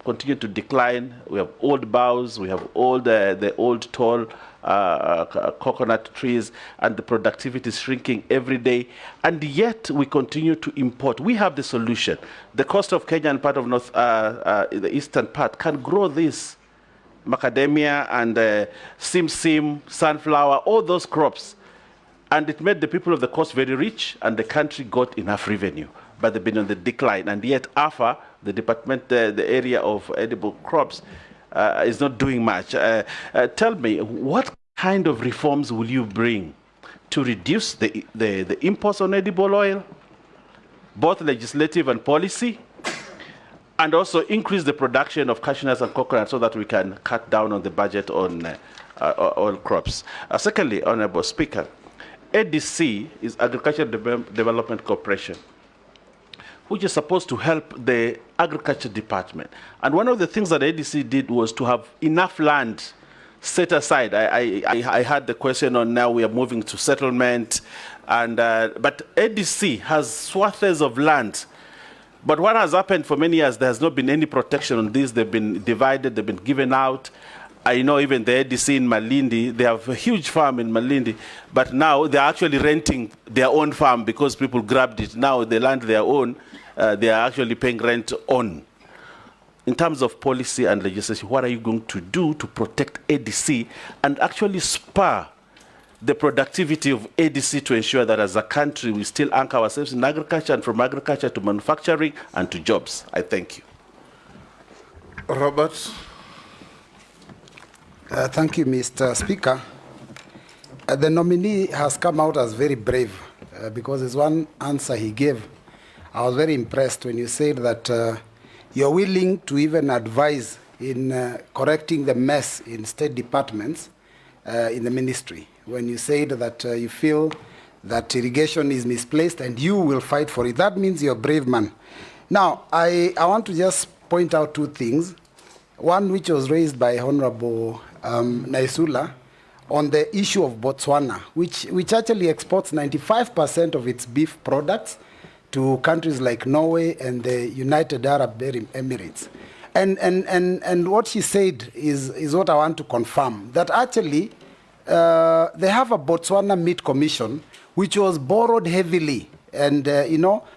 continue to decline. We have old boughs, we have the old tall coconut trees, and the productivity is shrinking every day. And yet we continue to import. We have the solution. The coast of Kenya and part of the eastern part can grow this macadamia and sim, sunflower, all those crops. And it made the people of the coast very rich, and the country got enough revenue. But they've been on the decline. And yet AFA, the department, the area of edible crops, is not doing much. Tell me, what kind of reforms will you bring to reduce the imports on edible oil, both legislative and policy, and also increase the production of cashew nuts and coconuts so that we can cut down on the budget on oil crops? Secondly, Honorable Speaker, ADC is Agricultural Development Corporation, which is supposed to help the agriculture department. And one of the things that ADC did was to have enough land set aside. I had the question on now we are moving to settlement, and but ADC has swathes of land. But what has happened for many years, there has not been any protection on this. They've been divided, they've been given out. I know even the ADC in Malindi, they have a huge farm in Malindi, but now they're actually renting their own farm because people grabbed it. Now the land they own, they are actually paying rent on. In terms of policy and legislation, what are you going to do to protect ADC and actually spur the productivity of ADC to ensure that as a country we still anchor ourselves in agriculture, and from agriculture to manufacturing and to jobs? I thank you. Robert. Thank you, Mr. Speaker. The nominee has come out as very brave because there's one answer he gave. I was very impressed when you said that you're willing to even advise in correcting the mess in state departments in the ministry. When you said that you feel that irrigation is misplaced and you will fight for it, that means you're a brave man. Now, I want to just point out two things. One which was raised by Honorable Naisula on the issue of Botswana, which actually exports 95% of its beef products to countries like Norway and the United Arab Emirates. And what she said is what I want to confirm, that actually they have a Botswana Meat Commission, which was borrowed heavily and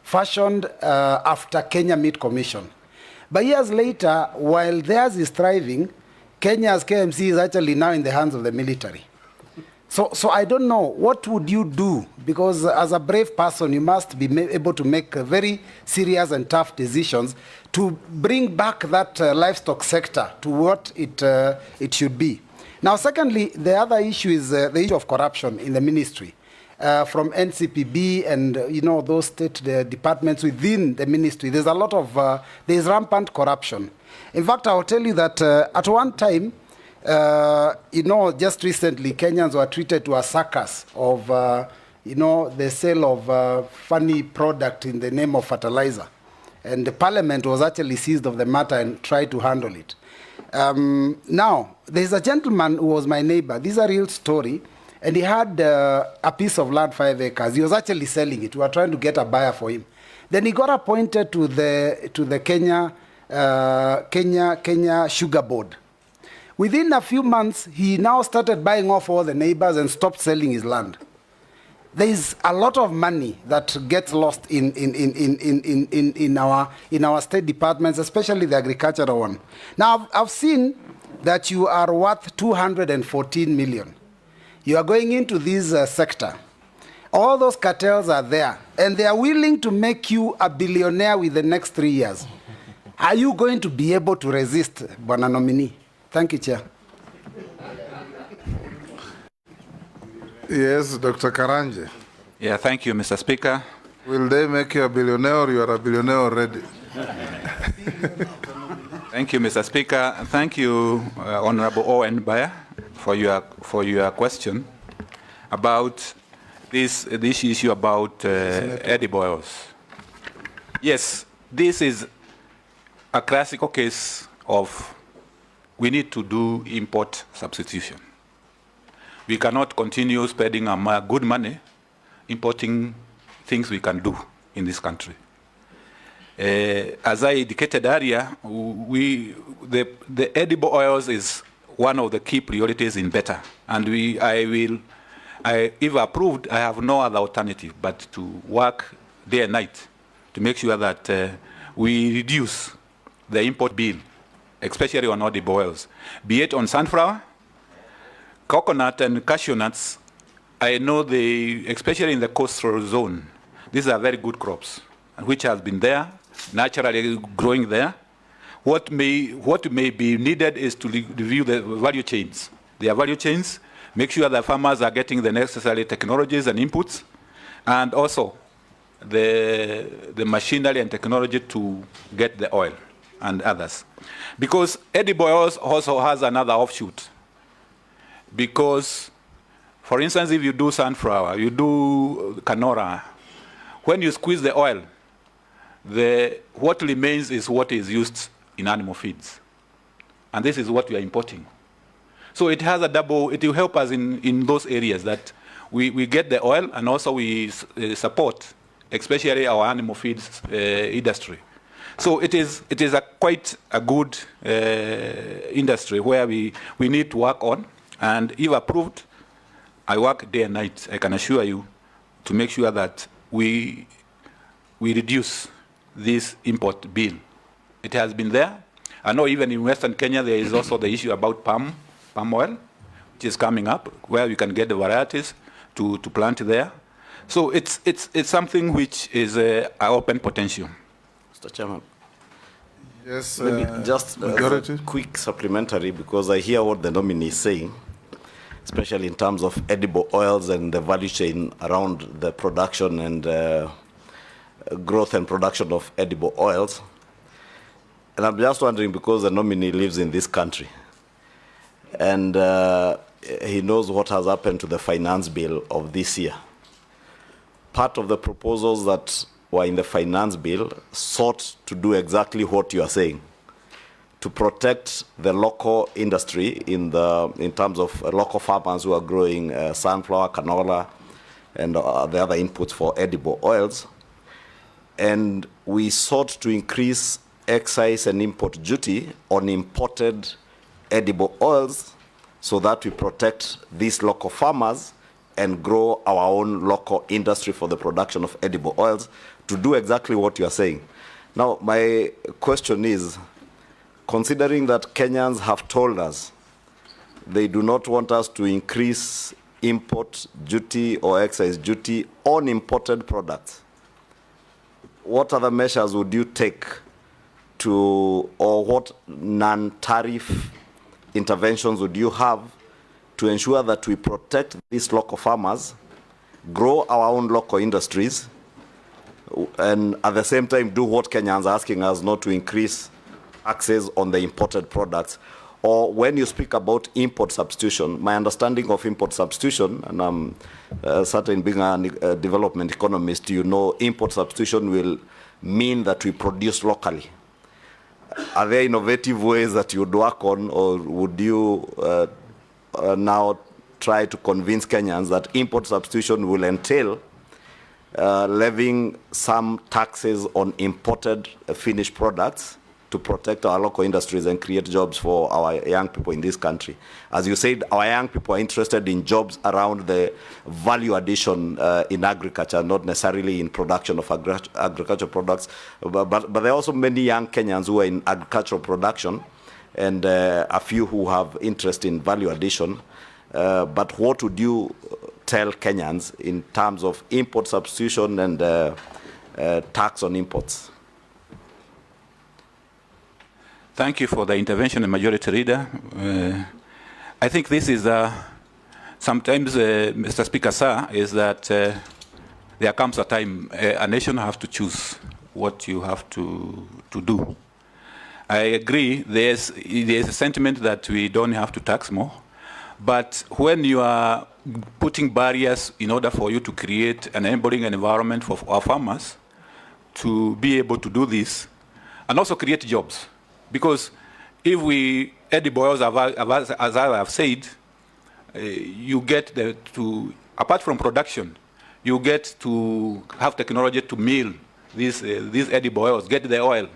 fashioned after Kenya Meat Commission. But years later, while theirs is thriving, Kenya's KMC is actually now in the hands of the military. So I don't know, what would you do? Because as a brave person, you must be able to make very serious and tough decisions to bring back that livestock sector to what it should be. Now, secondly, the other issue is the issue of corruption in the ministry. From NCPB and those state departments within the ministry, there's a lot of there's rampant corruption. In fact, I will tell you that at one time, just recently, Kenyans were treated to a circus of the sale of funny product in the name of fertilizer, and the parliament was actually seized of the matter and tried to handle it. Now, there's a gentleman who was my neighbor. This is a real story. And he had a piece of land, 5 acres. He was actually selling it. We were trying to get a buyer for him. Then he got appointed to the Kenya Sugar Board. Within a few months, he now started buying off all the neighbors and stopped selling his land. There is a lot of money that gets lost in our state departments, especially the agricultural one. Now, I've seen that you are worth 214 million. You are going into this sector. All those cartels are there, and they are willing to make you a billionaire with the next 3 years. Are you going to be able to resist, Bwana Nominee? Thank you, Chair. Yes, Dr. Karanja. Yeah, thank you, Mr. Speaker. Will they make you a billionaire, or you are a billionaire already? Thank you, Mr. Speaker. Thank you, Honorable Owen Bayer, for your question about this issue about edible oils. Yes, this is a classical case of we need to do import substitution. We cannot continue spending our good money importing things we can do in this country. As I indicated earlier, the edible oils is one of the key priorities in BETA. And if approved, I have no other alternative but to work day and night to make sure that we reduce the import bill, especially on edible oils, be it on sunflower, coconut, and cashew nuts. I know especially in the coastal zone, these are very good crops, which has been there, naturally growing there. What may be needed is to review the value chains. Their value chains, make sure that farmers are getting the necessary technologies and inputs, and also the machinery and technology to get the oil and others. Because edible oils also has another offshoot. Because, for instance, if you do sunflower, you do canola, when you squeeze the oil, what remains is what is used in animal feeds. And this is what we are importing. So it has it will help us in those areas that we get the oil, and also we support, especially our animal feeds industry. So it is quite a good industry where we need to work on. And if approved, I work day and night, I can assure you, to make sure that we reduce this import bill. It has been there. I know even in Western Kenya there is also the issue about palm oil, which is coming up, where we can get the varieties to plant there. So it's something which is an open potential. Mr. Chairman. Yes, Maybe just majority. a quick supplementary, because I hear what the nominee is saying, especially in terms of edible oils and the value chain around the production and growth and production of edible oils. And I'm just wondering, because the nominee lives in this country, and he knows what has happened to the finance bill of this year. Part of the proposals that were in the finance bill sought to do exactly what you are saying, to protect the local industry in terms of local farmers who are growing sunflower, canola, and the other inputs for edible oils. And we sought to increase excise and import duty on imported edible oils so that we protect these local farmers and grow our own local industry for the production of edible oils, to do exactly what you are saying. Now, my question is, considering that Kenyans have told us they do not want us to increase import duty or excise duty on imported products, what other measures would you take or what non-tariff interventions would you have to ensure that we protect these local farmers, grow our own local industries, and at the same time do what Kenyans are asking us, not to increase access on the imported products? Or when you speak about import substitution, my understanding of import substitution, and I'm certain being a development economist, you know import substitution will mean that we produce locally. Are there innovative ways that you would work on, or would you now try to convince Kenyans that import substitution will entail levying some taxes on imported finished products to protect our local industries and create jobs for our young people in this country? As you said, our young people are interested in jobs around the value addition in agriculture, not necessarily in production of agricultural products. But there are also many young Kenyans who are in agricultural production, and a few who have interest in value addition. But what would you tell Kenyans in terms of import substitution and tax on imports? Thank you for the intervention, Majority Leader. I think this is sometimes, Mr. Speaker, sir, is that there comes a time a nation has to choose what you have to do. I agree, there's a sentiment that we don't have to tax more, but when you are putting barriers in order for you to create an enabling environment for our farmers to be able to do this, and also create jobs. Because if we edible oils, as I have said, you get apart from production, you get to have technology to mill these edible oils, get the oil,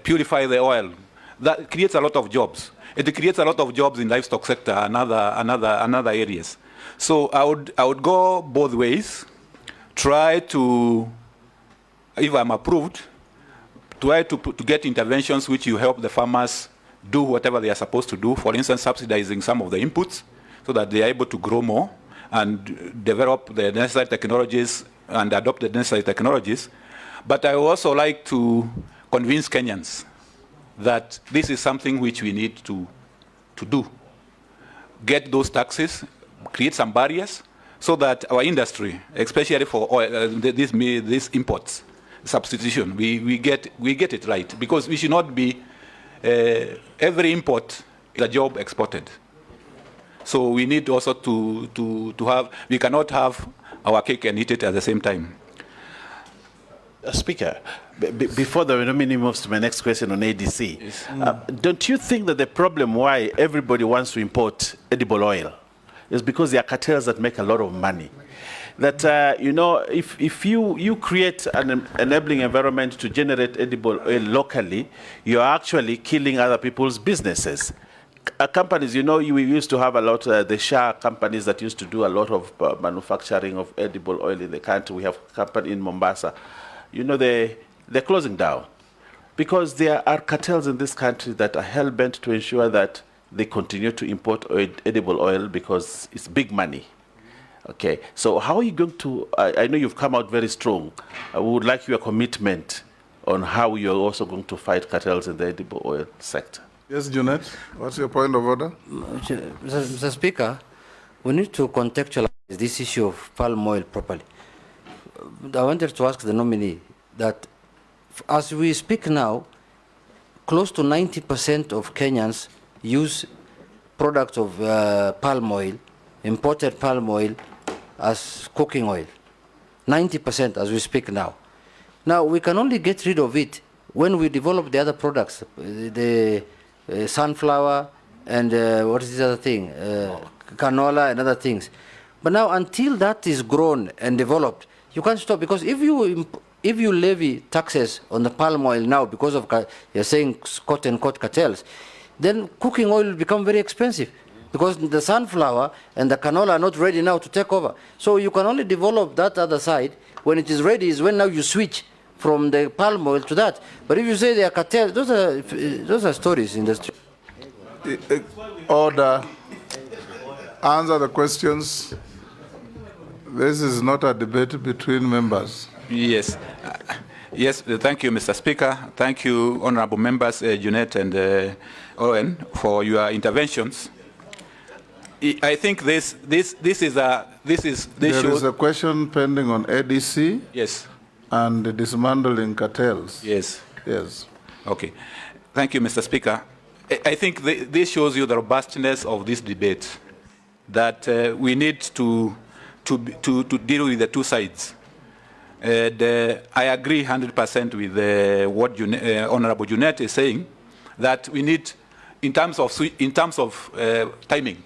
purify the oil. That creates a lot of jobs. It creates a lot of jobs in livestock sector and other areas. So I would go both ways. Try to, if I'm approved, try to get interventions which will help the farmers do whatever they are supposed to do. For instance, subsidizing some of the inputs so that they are able to grow more and develop the necessary technologies and adopt the necessary technologies. But I would also like to convince Kenyans that this is something which we need to do. Get those taxes, create some barriers, so that our industry, especially for oil, these imports, substitution, we get it right. Because we should not be, every import is a job exported. So we need also to have, we cannot have our cake and eat it at the same time. Speaker, before the nominee moves to my next question on ADC, Yes. Don't you think that the problem why everybody wants to import edible oil is because there are cartels that make a lot of money? That, you know, if you create an enabling environment to generate edible oil locally, you're actually killing other people's businesses. Companies, you know, we used to have a lot, the Shah companies that used to do a lot of manufacturing of edible oil in the country. We have a company in Mombasa. You know, they're closing down because there are cartels in this country that are hell-bent to ensure that they continue to import edible oil because it's big money. Okay, so how are you going to, I know you've come out very strong. I would like your commitment on how you're also going to fight cartels in the edible oil sector. Yes, Junet, what's your point of order? Mr. Speaker, we need to contextualize this issue of palm oil properly. I wanted to ask the nominee that as we speak now, close to 90% of Kenyans use products of palm oil, imported palm oil, as cooking oil. 90% as we speak now. Now, we can only get rid of it when we develop the other products, the sunflower and what is the other thing? Canola and other things. But now, until that is grown and developed, you can't stop, because if you levy taxes on the palm oil now because of, you're saying, quote-unquote cartels, then cooking oil will become very expensive because the sunflower and the canola are not ready now to take over. So you can only develop that other side. When it is ready is when now you switch from the palm oil to that. But if you say they are cartels, those are stories in the street. Order. Answer the questions. This is not a debate between members. Yes. Yes, thank you, Mr. Speaker. Thank you, honorable members, Junet and Owen, for your interventions. I think this shows a question pending on ADC. Yes. And the dismantling cartels. Yes. Yes. Okay. Thank you, Mr. Speaker. I think this shows you the robustness of this debate, that we need to deal with the two sides. I agree 100% with what Honorable Junet is saying, that we need, in terms of timing,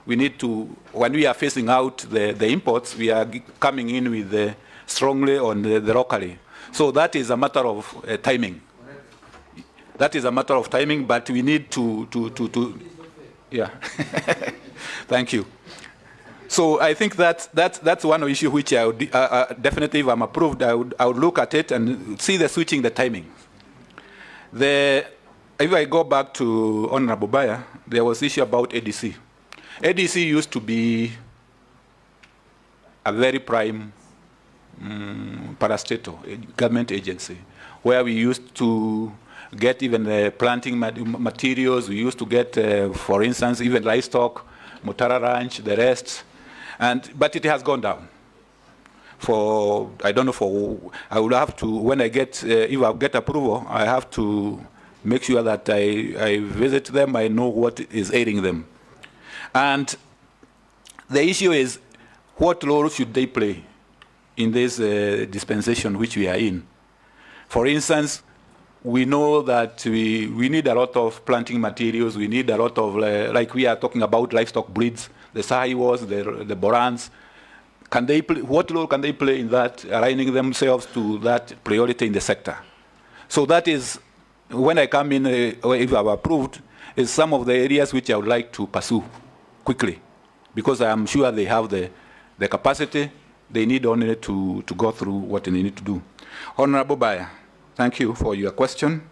we need to, when we are phasing out the imports, we are coming in with strongly on the locally. So that is a matter of timing. That is a matter of timing, but we need to yeah. Thank you. So I think that's one issue which I would definitely, if I'm approved, I would look at it and see the switching, the timing. If I go back to Honorable Baya, there was issue about ADC. ADC used to be a very prime parastatal government agency, where we used to get even planting materials. We used to get, for instance, even livestock, Mutara Ranch, the rest. But it has gone down. I don't know, I will have to, when I get, if I get approval, I have to make sure that I visit them, I know what is aiding them. And the issue is, what role should they play in this dispensation which we are in? For instance, we know that we need a lot of planting materials, we need a lot of, like we are talking about livestock breeds, the Sahiwas, the Borans. what role can they play in that, aligning themselves to that priority in the sector? So that is, when I come in, if I'm approved, is some of the areas which I would like to pursue quickly, because I am sure they have the capacity. They need only to go through what they need to do. Honorable Bayer, thank you for your question.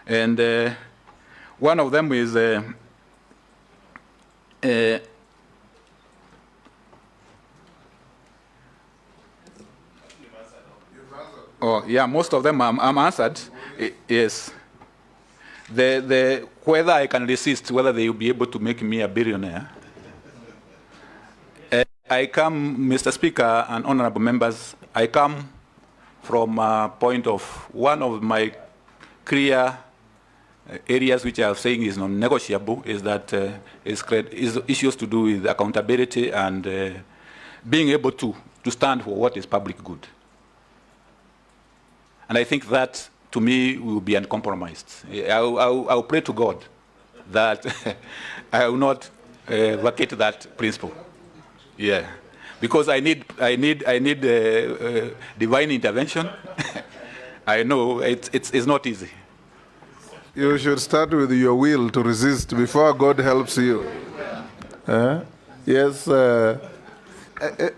And one of them is oh yeah, most of them I'm answered. Yes. Whether I can resist, whether they will be able to make me a billionaire. I come, Mr. Speaker and honorable members, I come from a point of one of my clear areas which I am saying is non-negotiable is that is issues to do with accountability and being able to stand for what is public good. And I think that, to me, will be uncompromised. I'll pray to God that I will not vacate that principle. Yeah, because I need divine intervention. I know it's not easy. You should start with your will to resist before God helps you. Yes.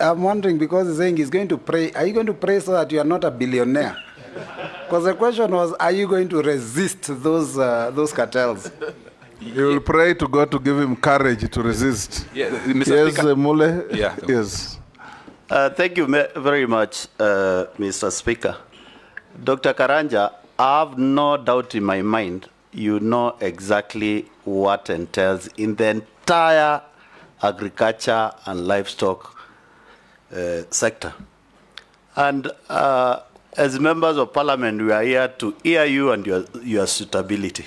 I'm wondering, because he's saying he's going to pray. Are you going to pray so that you are not a billionaire? Because the question was, are you going to resist those cartels? You will pray to God to give him courage to resist. Yeah, Mr. Yes, Mule. Yeah. Yes. Thank you very much, Mr. Speaker. Dr. Karanja, I have no doubt in my mind you know exactly what entails in the entire agriculture and livestock sector. And as members of parliament, we are here to hear you and your suitability.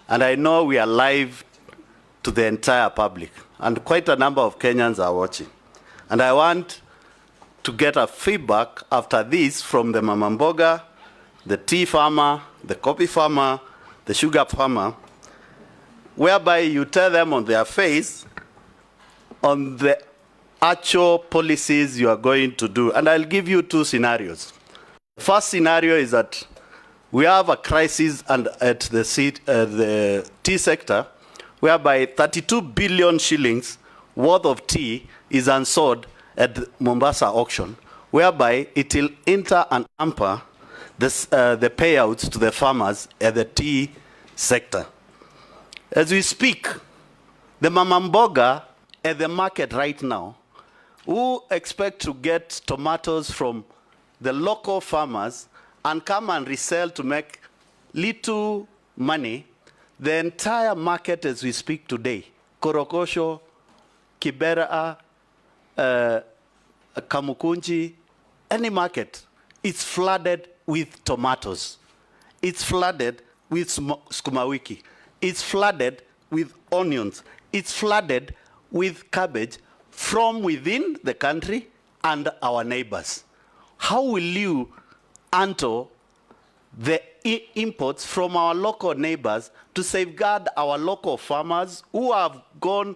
And I know we are live to the entire public, and quite a number of Kenyans are watching. And I want to get a feedback after this from the mama mboga, the tea farmer, the coffee farmer, the sugar farmer, whereby you tell them on their face on the actual policies you are going to do. And I'll give you two scenarios. The first scenario is that we have a crisis at the tea sector, whereby 32 billion shillings worth of tea is unsold at the Mombasa auction, whereby it will enter and hamper the payouts to the farmers at the tea sector. As we speak, the mama mboga at the market right now, who expect to get tomatoes from the local farmers and come and resell to make little money, the entire market as we speak today, Korokosho, Kibera, Kamukunji, any market, it's flooded with tomatoes. It's flooded with sukuma wiki. It's flooded with onions. It's flooded with cabbage from within the country and our neighbors. How will you handle the imports from our local neighbors to safeguard our local farmers who have gone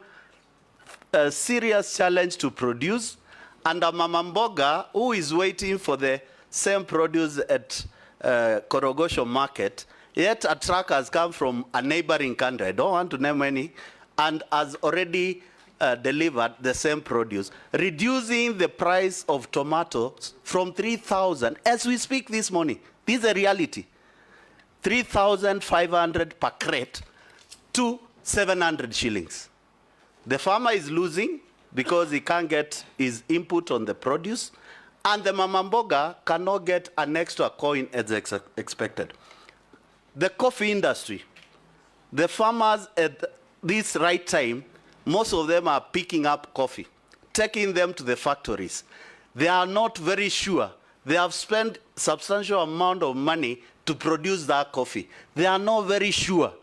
a serious challenge to produce, and a mama mboga who is waiting for the same produce at Korogosho market, yet a truck has come from a neighboring country, I don't want to name any, and has already delivered the same produce, reducing the price of tomatoes from 3,000, as we speak this morning. This is a reality. 3,500 per crate to 700 shillings. The farmer is losing because he can't get his input on the produce, and the mama mboga cannot get an extra coin as expected. The coffee industry, the farmers at this right time, most of them are picking up coffee, taking them to the factories. They are not very sure. They have spent substantial amount of money to produce that coffee. They are not very sure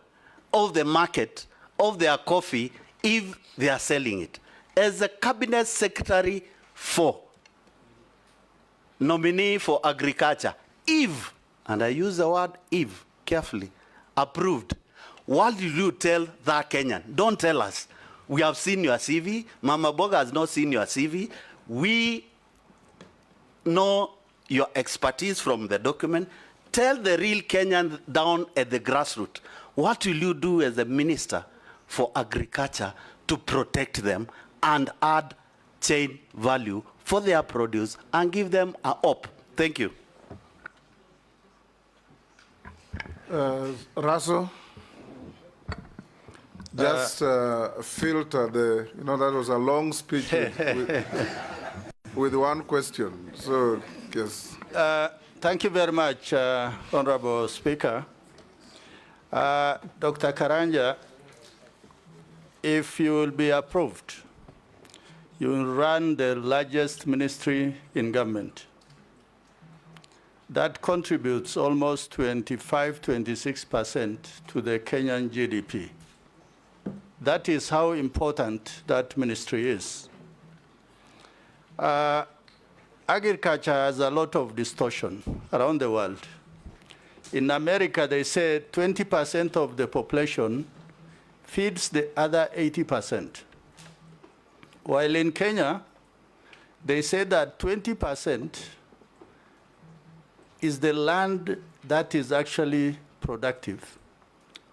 of the market of their coffee if they are selling it. As a cabinet secretary for nominee for agriculture, if, and I use the word if carefully, approved, what did you tell that Kenyan? Don't tell us. We have seen your CV. Mama Boga has not seen your CV. We know your expertise from the document. Tell the real Kenyan down at the grassroots, what will you do as a minister for agriculture to protect them and add chain value for their produce and give them a hope? Thank you. Russell, just filter the, that was a long speech with one question. So, yes. Thank you very much, Honorable Speaker. Dr. Karanja, if you will be approved, you will run the largest ministry in government. That contributes almost 26% to the Kenyan GDP. That is how important that ministry is. Agriculture has a lot of distortion around the world. In America, they say 20% of the population feeds the other 80%. While in Kenya, they say that 20% is the land that is actually productive,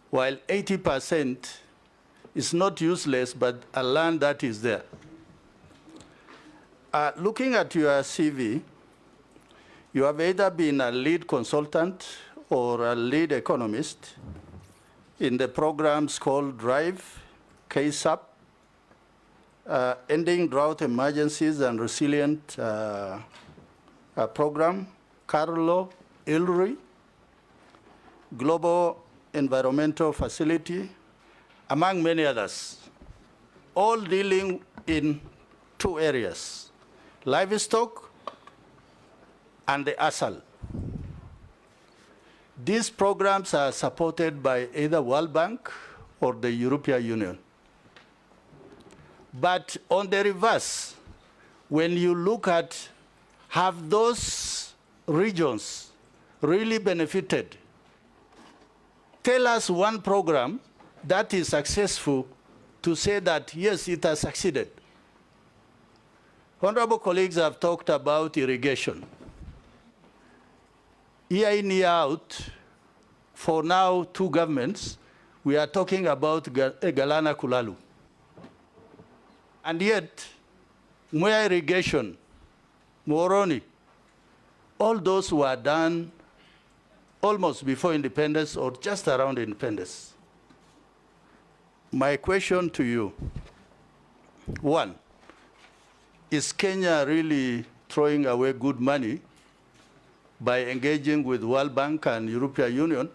while 80% is not useless, but a land that is there. Looking at your CV, you have either been a lead consultant or a lead economist in the programs called DRIVE, KSAP, Ending Drought Emergencies and Resilient Program, Carlo Ilri, Global Environmental Facility, among many others, all dealing in two areas: livestock and the ASAL. These programs are supported by either World Bank or the European Union. But on the reverse, when you look at, have those regions really benefited? Tell us one program that is successful to say that, yes, it has succeeded. Honorable colleagues have talked about irrigation. Year in, year out, for now, two governments, we are talking about Galana Kulalu. And yet, Mwihia irrigation, Moroni, all those were done almost before independence or just around independence. My question to you, one, is Kenya really throwing away good money by engaging with World Bank and European Union,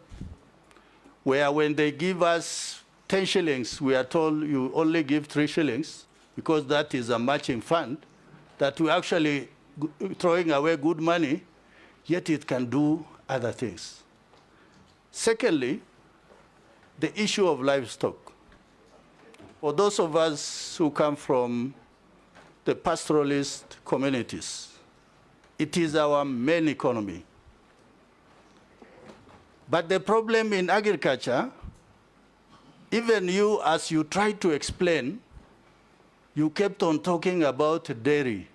where when they give us 10 shillings, we are told you only give 3 shillings, because that is a matching fund, that we're actually throwing away good money, yet it can do other things. Secondly, the issue of livestock. For those of us who come from the pastoralist communities, it is our main economy. But the problem in agriculture, even you, as you try to explain, you kept on talking about dairy.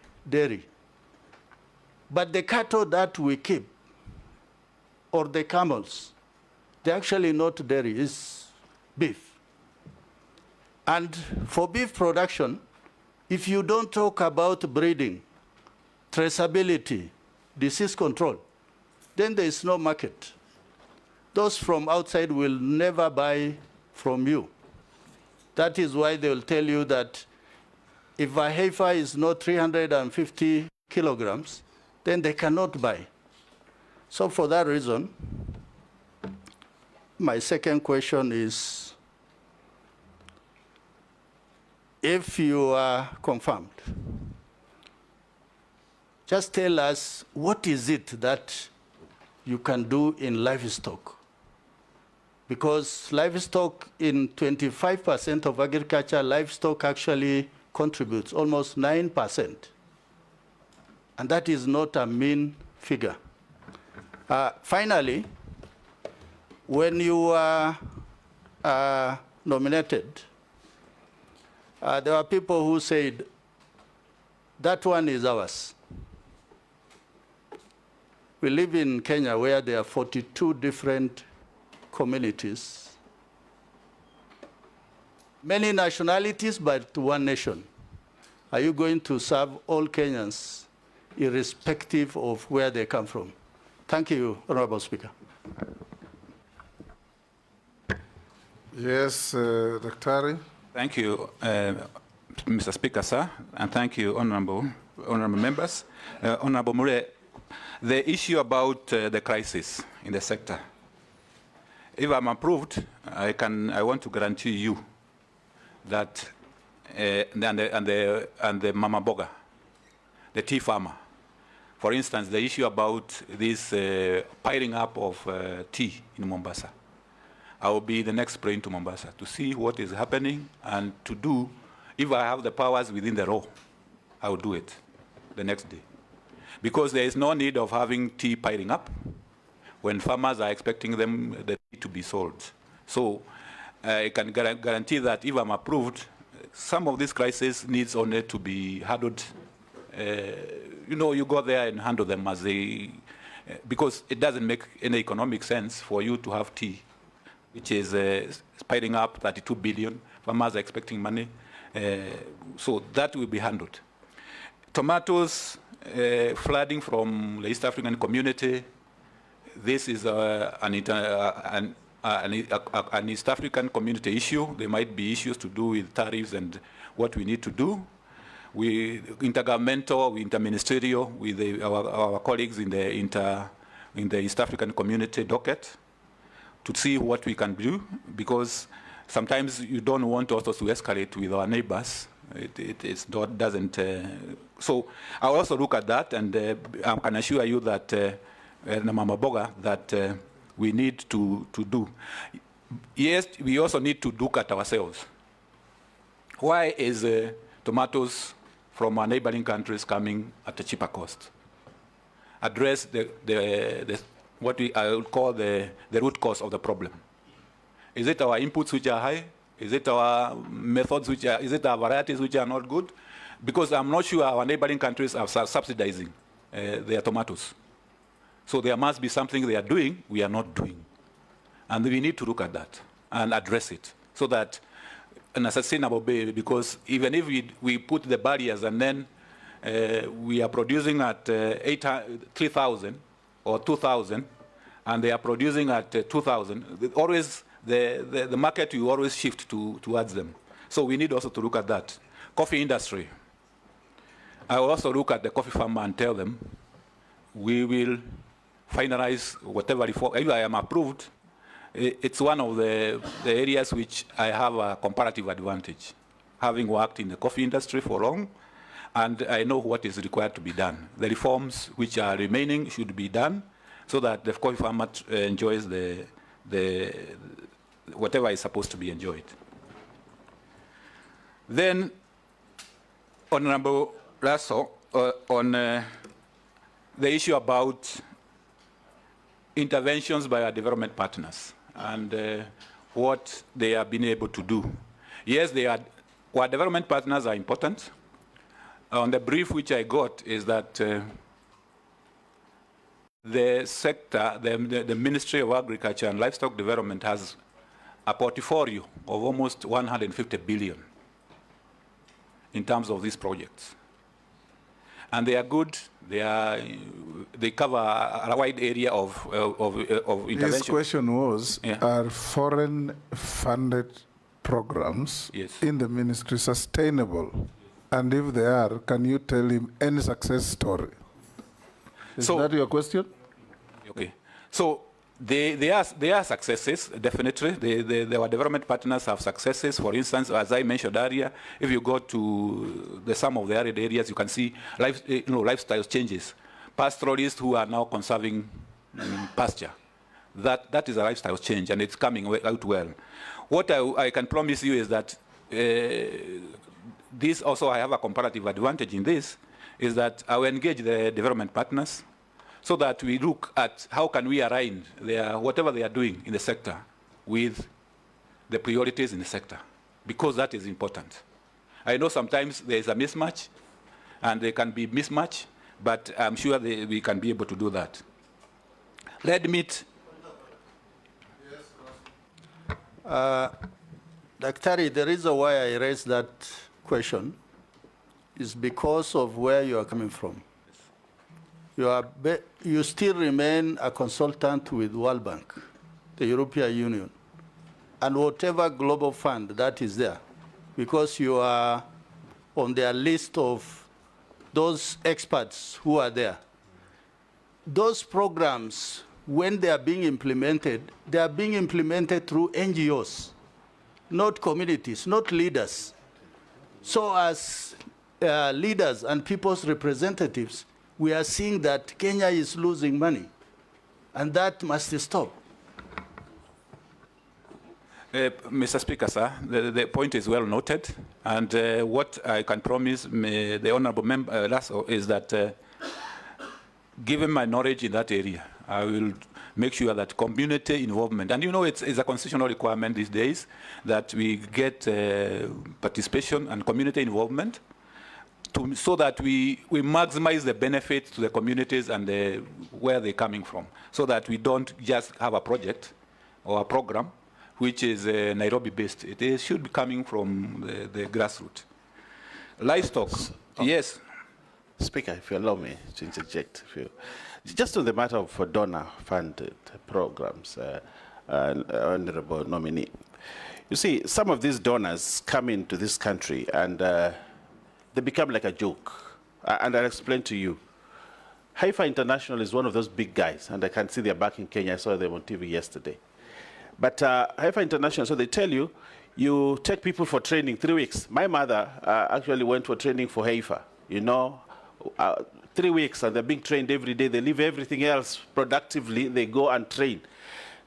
But the cattle that we keep, or the camels, they're actually not dairy, it's beef. And for beef production, if you don't talk about breeding, traceability, disease control, then there is no market. Those from outside will never buy from you. That is why they will tell you that if a heifer is not 350 kilograms, then they cannot buy. So for that reason, my second question is, if you are confirmed, just tell us what is it that you can do in livestock? Because livestock, in 25% of agriculture, livestock actually contributes almost 9%. And that is not a mean figure. Finally, when you were nominated, there were people who said, That one is ours. We live in Kenya where there are 42 different communities, many nationalities, but one nation. Are you going to serve all Kenyans, irrespective of where they come from? Thank you, Honorable Speaker. Yes, Dr. Thank you, Mr. Speaker, sir, and thank you, honorable members. Honorable Mure, the issue about the crisis in the sector. If I'm approved, I want to guarantee you that and the mama boga, the tea farmer, for instance, the issue about this piling up of tea in Mombasa. I will be the next brain to Mombasa to see what is happening and to do, if I have the powers within the law, I will do it the next day. Because there is no need of having tea piling up when farmers are expecting the tea to be sold. So I can guarantee that if I'm approved, some of these crises needs only to be handled. You go there and handle them as they, because it doesn't make any economic sense for you to have tea, which is piling up 32 billion. Farmers are expecting money. So that will be handled. Tomatoes, flooding from the East African community. This is an East African community issue. There might be issues to do with tariffs and what we need to do. We intergovernmental, interministerial with our colleagues in the East African community docket to see what we can do, because sometimes you don't want also to escalate with our neighbors. It doesn't. So I also look at that, and I can assure you that, Mama Boga, that we need to do. Yes, we also need to look at ourselves. Why is tomatoes from our neighboring countries coming at a cheaper cost? Address what I would call the root cause of the problem. Is it our inputs which are high? Is it our methods is it our varieties which are not good? Because I'm not sure our neighboring countries are subsidizing their tomatoes. So there must be something they are doing we are not doing. And we need to look at that and address it so that in a sustainable way, because even if we put the barriers and then we are producing at 3,000 or 2,000, and they are producing at 2,000, always the market will always shift towards them. So we need also to look at that. Coffee industry. I will also look at the coffee farmer and tell them, we will finalize whatever reform. If I am approved, it's one of the areas which I have a comparative advantage, having worked in the coffee industry for long, and I know what is required to be done. The reforms which are remaining should be done so that the coffee farmer enjoys the whatever is supposed to be enjoyed. Then, Honorable Lasso, on the issue about interventions by our development partners and what they have been able to do. Yes, our development partners are important. On the brief which I got is that the sector, the Ministry of Agriculture and Livestock Development has a portfolio of almost 150 billion in terms of these projects. And they are good. They cover a wide area of intervention. His question was, are foreign-funded programs in the ministry sustainable? And if they are, can you tell him any success story? Is that your question? Okay. So they are successes, definitely. Our development partners have successes. For instance, as I mentioned earlier, if you go to some of the arid areas, you can see lifestyle changes. Pastoralists who are now conserving pasture. That is a lifestyle change, and it's coming out well. What I can promise you is that this also, I have a comparative advantage in this, is that I will engage the development partners so that we look at how can we align whatever they are doing in the sector with the priorities in the sector, because that is important. I know sometimes there is a mismatch, and they can be mismatched, but I'm sure we can be able to do that. Red meat. Daktari, the reason why I raised that question is because of where you are coming from. You still remain a consultant with World Bank, the European Union, and whatever global fund that is there, because you are on their list of those experts who are there. Those programs, when they are being implemented through NGOs, not communities, not leaders. So as leaders and people's representatives, we are seeing that Kenya is losing money, and that must stop. Mr. Speaker, sir, the point is well noted, and what I can promise the honourable member is that given my knowledge in that area, I will make sure that community involvement, and you know it's a constitutional requirement these days that we get participation and community involvement so that we maximize the benefits to the communities and where they're coming from, so that we don't just have a project or a program which is Nairobi-based. It should be coming from the grassroots. Livestock, yes. Speaker, if you allow me to interject, just on the matter of donor-funded programs, Honourable Nominee, you see, some of these donors come into this country and they become like a joke. And I'll explain to you. Haifa International is one of those big guys, and I can see they're back in Kenya. I saw them on TV yesterday. But Haifa International, so they tell you, you take people for training 3 weeks. My mother actually went for training for Haifa, you know, 3 weeks, and they're being trained every day. They leave everything else productively. They go and train.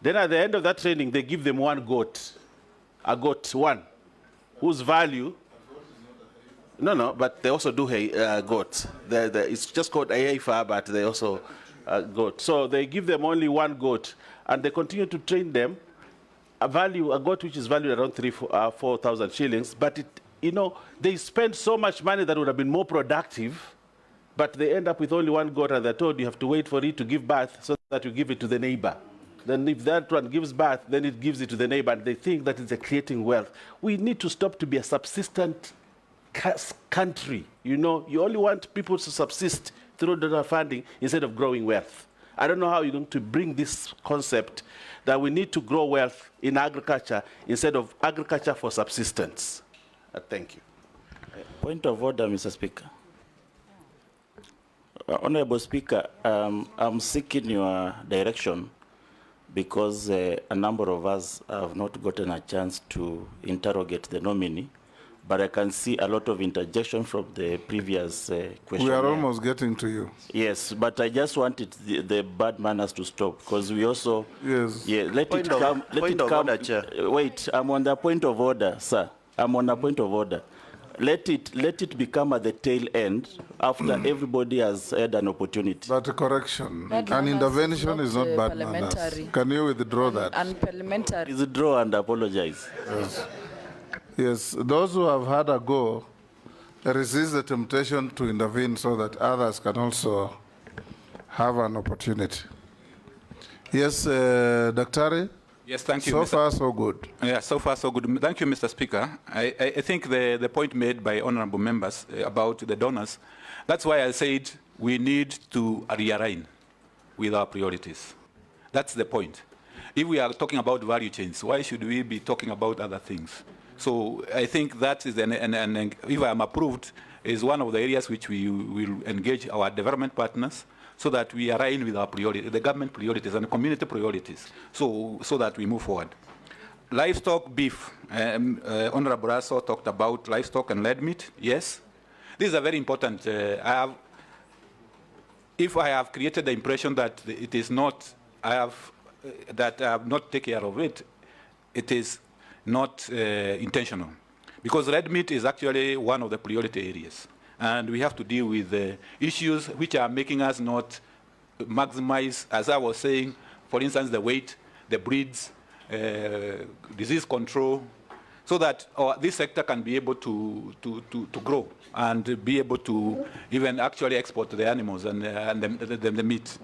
Then at the end of that training, they give them one goat, a goat, one, whose value, no, but they also do goats. It's just called Haifa, but they also goat. So they give them only one goat, and they continue to train them. A goat which is valued around 4,000 shillings, but they spend so much money that would have been more productive, but they end up with only one goat, and they're told you have to wait for it to give birth so that you give it to the neighbor. Then if that one gives birth, then it gives it to the neighbor, and they think that it's creating wealth. We need to stop to be a subsistent country. You only want people to subsist through donor funding instead of growing wealth. I don't know how you're going to bring this concept that we need to grow wealth in agriculture instead of agriculture for subsistence. Thank you. Point of order, Mr. Speaker. Honorable Speaker, I'm seeking your direction because a number of us have not gotten a chance to interrogate the nominee, but I can see a lot of interjection from the previous question. We are almost getting to you. Yes, but I just wanted the bad manners to stop because we also... Yes. Yeah, let it come. Order, Chair. Wait, I'm on the point of order, sir. I'm on the point of order. Let it become at the tail end after everybody has had an opportunity. But a correction, Bad an manners intervention is not bad manners. parliamentary. Can you withdraw that? Unparliamentary. Withdraw and apologize. Yes, those who have had a go, resist the temptation to intervene so that others can also have an opportunity. Yes, Daktari? Yes, thank you. So far, so good. Yeah, so far, so good. Thank you, Mr. Speaker. I think the point made by honorable members about the donors, that's why I said we need to realign with our priorities. That's the point. If we are talking about value chains, why should we be talking about other things? So I think that is, and if I am approved, is one of the areas which we will engage our development partners so that we align with our priorities, the government priorities and the community priorities, so that we move forward. Livestock, beef. Honorable Raso talked about livestock and lead meat. Yes, this is a very important. If I have created the impression that it is not, that I have not taken care of it, it is not intentional. Because red meat is actually one of the priority areas. And we have to deal with the issues which are making us not maximize, as I was saying, for instance, the weight, the breeds, disease control. so that this sector can be able to grow and be able to even actually export the animals and the meat.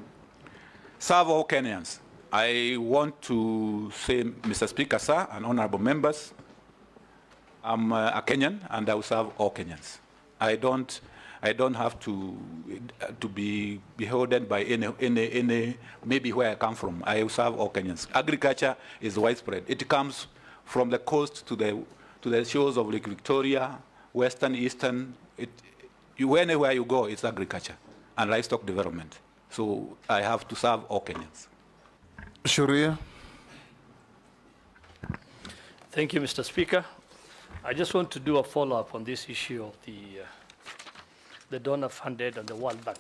Serve all Kenyans. I want to say, Mr. Speaker, sir, and honorable members, I'm a Kenyan and I will serve all Kenyans. I don't have to be beholden by any maybe where I come from. I will serve all Kenyans. Agriculture is widespread. It comes from the coast to the shores of Lake Victoria, western, eastern. Anywhere you go, it's agriculture and livestock development. So I have to serve all Kenyans. Sharia. Thank you, Mr. Speaker. I just want to do a follow-up on this issue of the donor-funded and the World Bank.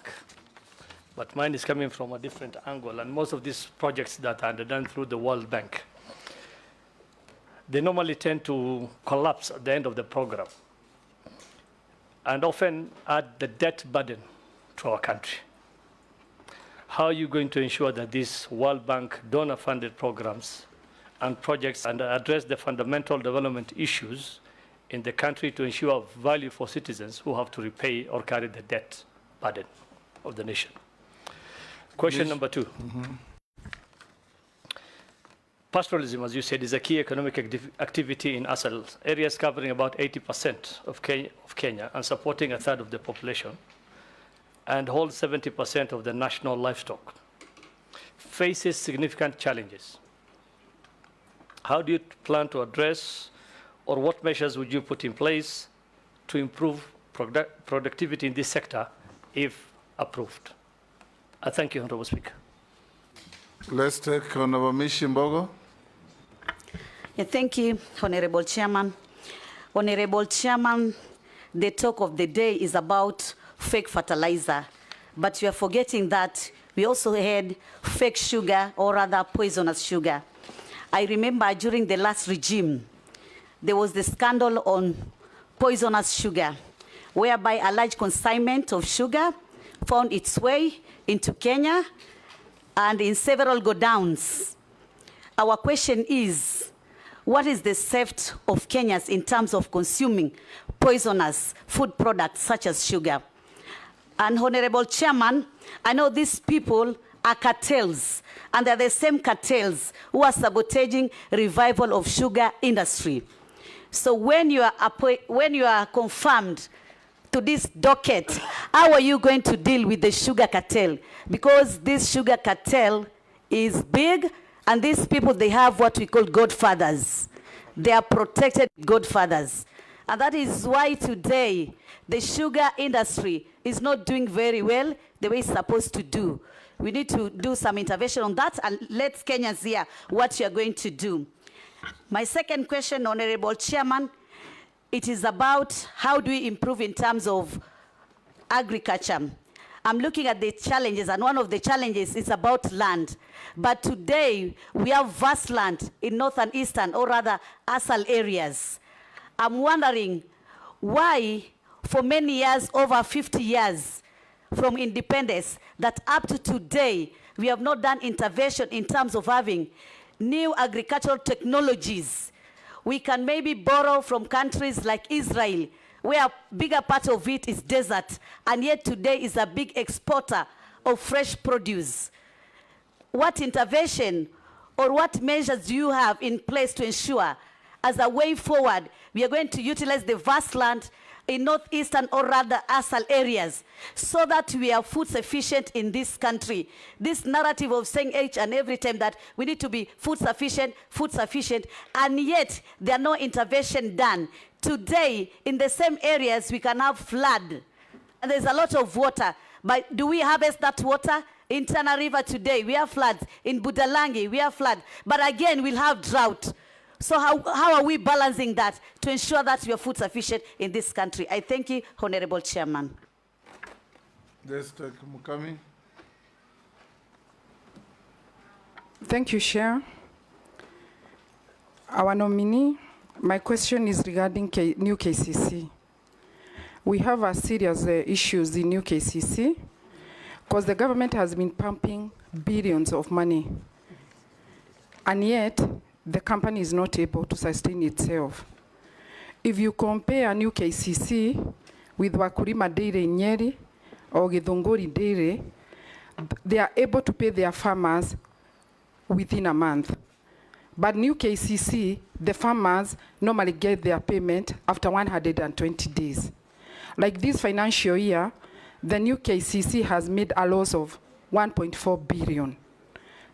But mine is coming from a different angle, and most of these projects that are done through the World Bank, they normally tend to collapse at the end of the program and often add the debt burden to our country. How are you going to ensure that these World Bank donor-funded programs and projects and address the fundamental development issues in the country to ensure value for citizens who have to repay or carry the debt burden of the nation? Question number 2. Pastoralism, as you said, is a key economic activity in ASAL, areas covering about 80% of Kenya and supporting 1/3 of the population, and holds 70% of the national livestock, faces significant challenges. How do you plan to address, or what measures would you put in place to improve productivity in this sector if approved? I thank you, Honorable Speaker. Let's take Honorable Mishi Mbogo. Yeah, thank you, Honorable Chairman. Honorable Chairman, the talk of the day is about fake fertilizer, but you are forgetting that we also had fake sugar, or rather poisonous sugar. I remember during the last regime, there was the scandal on poisonous sugar, whereby a large consignment of sugar found its way into Kenya and in several godowns. Our question is, what is the safety of Kenyans in terms of consuming poisonous food products such as sugar? And Honorable Chairman, I know these people are cartels, and they're the same cartels who are sabotaging revival of sugar industry. So when you are confirmed to this docket, how are you going to deal with the sugar cartel? Because this sugar cartel is big, and these people, they have what we call godfathers. They are protected godfathers. And that is why today the sugar industry is not doing very well the way it's supposed to do. We need to do some intervention on that, and let Kenyans hear what you're going to do. My second question, Honorable Chairman, it is about how do we improve in terms of agriculture. I'm looking at the challenges, and one of the challenges is about land. But today, we have vast land in northern, eastern, or rather, ASAL areas. I'm wondering why, for many years, over 50 years from independence, that up to today, we have not done intervention in terms of having new agricultural technologies. We can maybe borrow from countries like Israel, where a bigger part of it is desert, and yet today is a big exporter of fresh produce. What intervention or what measures do you have in place to ensure, as a way forward, we are going to utilize the vast land in northeastern, or rather ASAL areas, so that we are food sufficient in this country? This narrative of saying each and every time that we need to be food sufficient, and yet there are no intervention done. Today, in the same areas, we can have flood, and there's a lot of water, but do we harvest that water? In Tana River today, we have floods. In Budalangi, we have flood, but again, we'll have drought. So how are we balancing that to ensure that we are food sufficient in this country? I thank you, Honorable Chairman. Mukami. Thank you, Chair. Our nominee, my question is regarding new KCC. We have a serious issues in new KCC because the government has been pumping billions of money, and yet the company is not able to sustain itself. if you compare new KCC with Wakulima Dairy in Nyeri or Githunguri Dairy, they are able to pay their farmers within a month. But new KCC, the farmers normally get their payment after 120 days. Like this financial year, the new KCC has made a loss of 1.4 billion.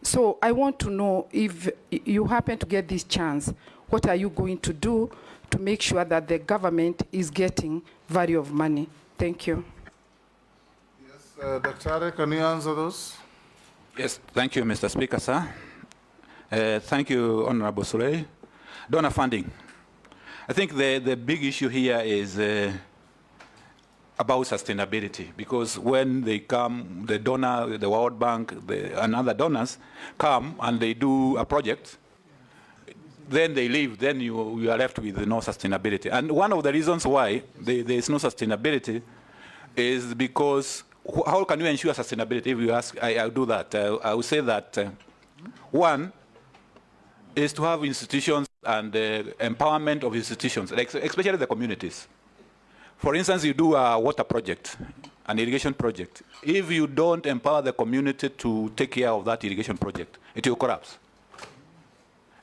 So I want to know, if you happen to get this chance, what are you going to do to make sure that the government is getting value of money? Thank you. Yes, Dr. can you answer those? Yes, thank you, Mr. Speaker, sir. Thank you, Honorable Surrey. Donor funding. I think the big issue here is about sustainability, because when they come, the donor, the World Bank, and other donors come and they do a project, then they leave, then you are left with no sustainability. And one of the reasons why there is no sustainability is because how can you ensure sustainability? If you ask, I'll do that. I would say that one is to have institutions and empowerment of institutions, like especially the communities. For instance, you do a water project, an irrigation project. If you don't empower the community to take care of that irrigation project, it will collapse.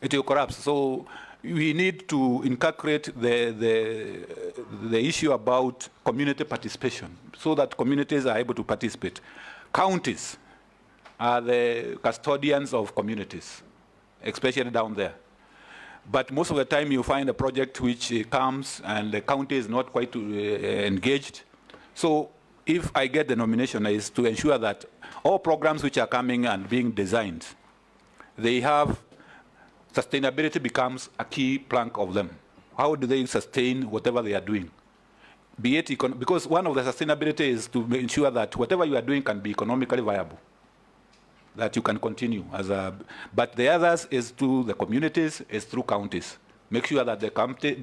It will collapse. So we need to inculcate the issue about community participation so that communities are able to participate. Counties are the custodians of communities, especially down there. But most of the time you find a project which comes and the county is not quite engaged. So if I get the nomination, is to ensure that all programs which are coming and being designed, they have sustainability becomes a key plank of them. How do they sustain whatever they are doing? Be it because one of the sustainability is to ensure that whatever you are doing can be economically viable, that you can continue as a, but the others is to the communities, is through counties. Make sure that the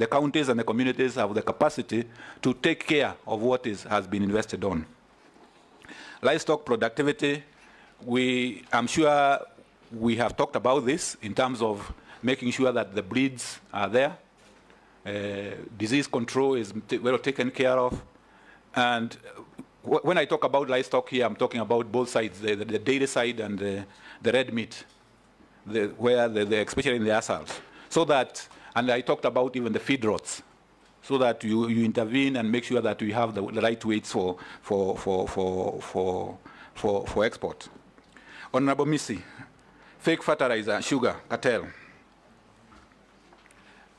counties and the communities have the capacity to take care of what has been invested on. Livestock productivity, I'm sure we have talked about this in terms of making sure that the breeds are there. Disease control is well taken care of. And when I talk about livestock here, I'm talking about both sides, the dairy side and the red meat, especially in the assals. So that, and I talked about even the feed rots, so that you intervene and make sure that we have the right weights for export. Honorable Missy, fake fertilizer, sugar, cartel.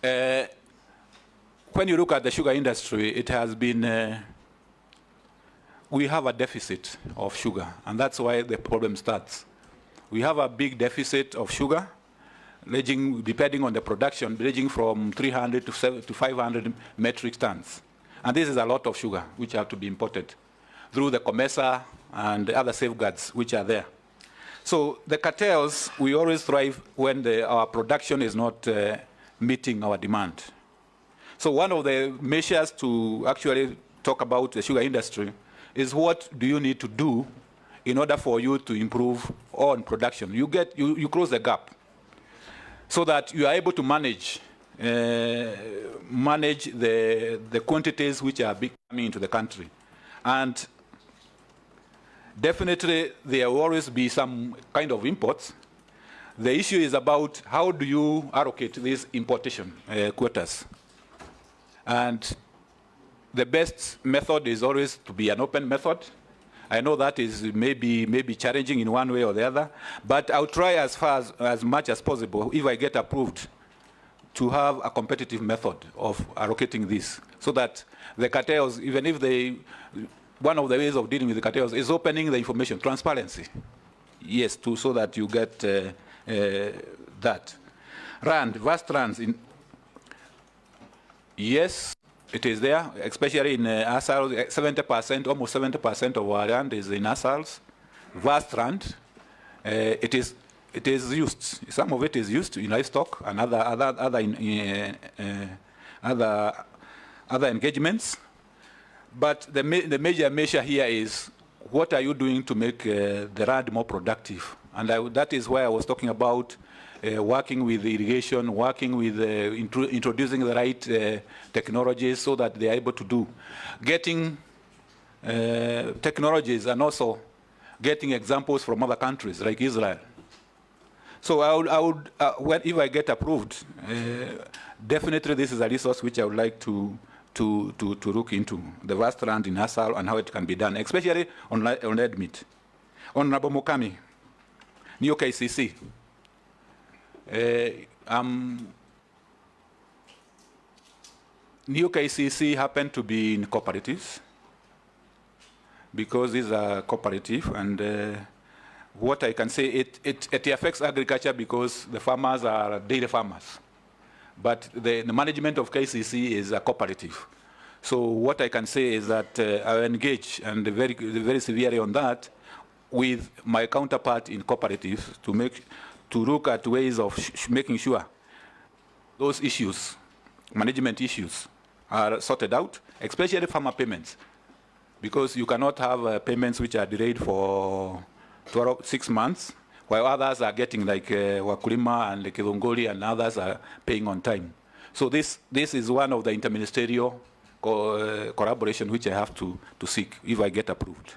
When you look at the sugar industry, it has been, we have a deficit of sugar, and that's why the problem starts. We have a big deficit of sugar, ranging, depending on the production, ranging from 300 to 500 metric tons. And this is a lot of sugar, which have to be imported through the COMESA and the other safeguards which are there. So the cartels, we always thrive when our production is not meeting our demand. So one of the measures to actually talk about the sugar industry is what do you need to do in order for you to improve on production. You close the gap so that you are able to manage the quantities which are coming into the country. And definitely there will always be some kind of imports. The issue is about how do you allocate these importation quotas. And the best method is always to be an open method. I know that is maybe challenging in one way or the other, but I'll try as much as possible, if I get approved, to have a competitive method of allocating this, so that the cartels, even if one of the ways of dealing with the cartels is opening the information, transparency. Yes, so that you get that. Vast runs in. Yes, it is there, especially in assals. 70%, almost 70% of our land is in assals. Vast land. It is used. Some of it is used in livestock and other engagements. But the major measure here is what are you doing to make the land more productive? And that is why I was talking about working with irrigation, working with introducing the right technologies so that they are able to do. Getting technologies and also getting examples from other countries like Israel. So if I get approved, definitely this is a resource which I would like to look into, the vast land in Asal and how it can be done, especially on red meat. Honorable Mukami, New KCC. New KCC happened to be in cooperatives because these are cooperative, and what I can say, it affects agriculture because the farmers are daily farmers. But the management of KCC is a cooperative. So what I can say is that I engage and very severely on that with my counterpart in cooperatives to look at ways of making sure those issues, management issues, are sorted out, especially farmer payments, because you cannot have payments which are delayed for 6 months, while others are getting, like Wakulima and Kidongoli and others are paying on time. So this is one of the interministerial collaboration which I have to seek if I get approved.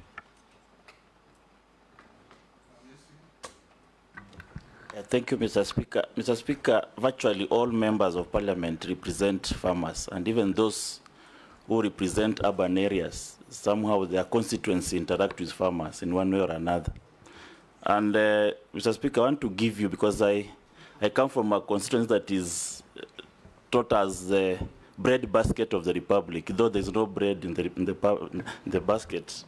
Thank you, Mr. Speaker. Mr. Speaker, virtually all members of parliament represent farmers, and even those who represent urban areas, somehow their constituency interact with farmers in one way or another. And Mr. Speaker, I want to give you, because I come from a constituency that is taught as the bread basket of the Republic, though there's no bread in the basket,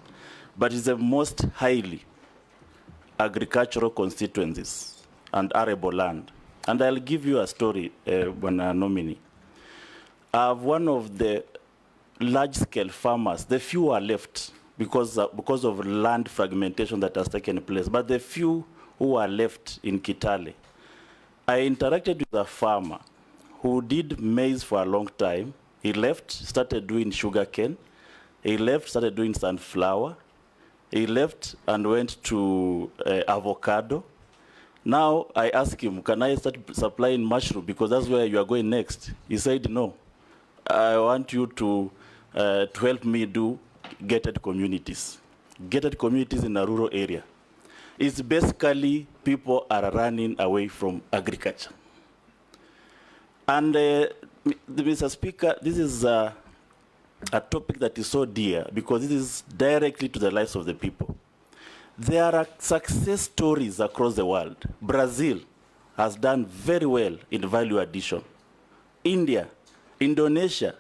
but it's the most highly agricultural constituencies and arable land. And I'll give you a story, when a nominee. One of the large-scale farmers, the few are left because of land fragmentation that has taken place, but the few who are left in Kitale, I interacted with a farmer who did maize for a long time. He left, started doing sugarcane. He left, started doing sunflower. He left and went to avocado. Now I asked him, can I start supplying mushroom, because that's where you are going next? He said, no, I want you to help me do gated communities. Gated communities in a rural area. It's basically people are running away from agriculture. And Mr. Speaker, this is a topic that is so dear because it is directly to the lives of the people. There are success stories across the world. Brazil has done very well in value addition. India, Indonesia,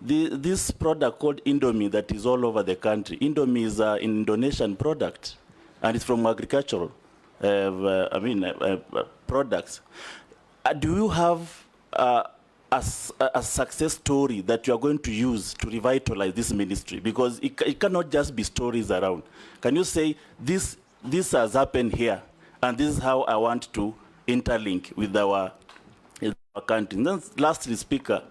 this product called Indomie that is all over the country. Indomie is an Indonesian product, and it's from agricultural products. Do you have a success story that you are going to use to revitalize this ministry? Because it cannot just be stories around. Can you say, this has happened here, and this is how I want to interlink with our country? And then lastly, Speaker,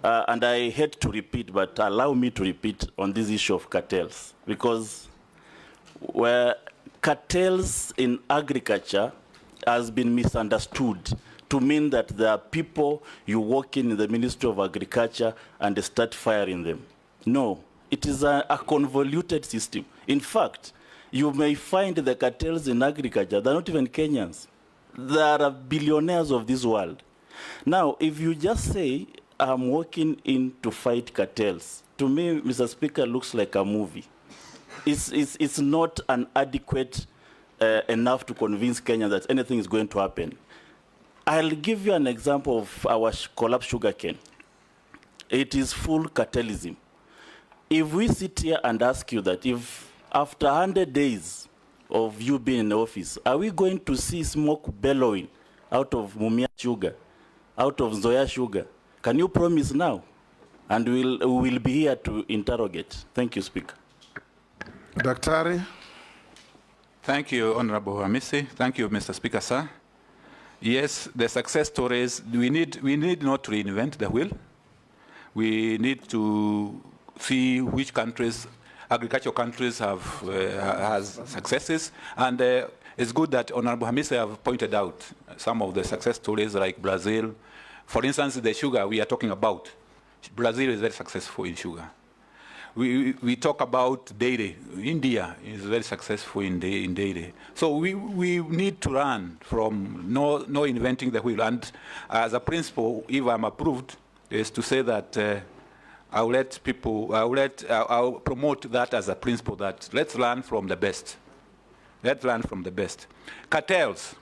and I hate to repeat, but allow me to repeat on this issue of cartels, because where cartels in agriculture has been misunderstood to mean that there are people you walk in the Ministry of Agriculture and they start firing them. No, it is a convoluted system. In fact, you may find the cartels in agriculture, they're not even Kenyans. There are billionaires of this world. Now, if you just say, I'm walking in to fight cartels, to me, Mr. Speaker, looks like a movie. It's not an adequate enough to convince Kenya that anything is going to happen. I'll give you an example of our collapsed sugarcane. It is full cartelism. If we sit here and ask you that, if after 100 days of you being in the office, are we going to see smoke bellowing out of Mwihia sugar, out of Nzoia sugar? Can you promise now? And we'll be here to interrogate. Thank you, Speaker. Daktari. Thank you, Honorable Hamisi. Thank you, Mr. Speaker, sir. Yes, the success stories, we need not to reinvent the wheel. We need to see which countries, agricultural countries has successes. And It's good that Honorable Hamisa have pointed out some of the success stories like Brazil. For instance, the sugar we are talking about. Brazil is very successful in sugar. We talk about dairy. India is very successful in dairy. So we need to learn from no inventing the wheel. And as a principle, if I'm approved, is to say that I'll promote that as a principle, that let's learn from the best. Let's learn from the best. Cartels.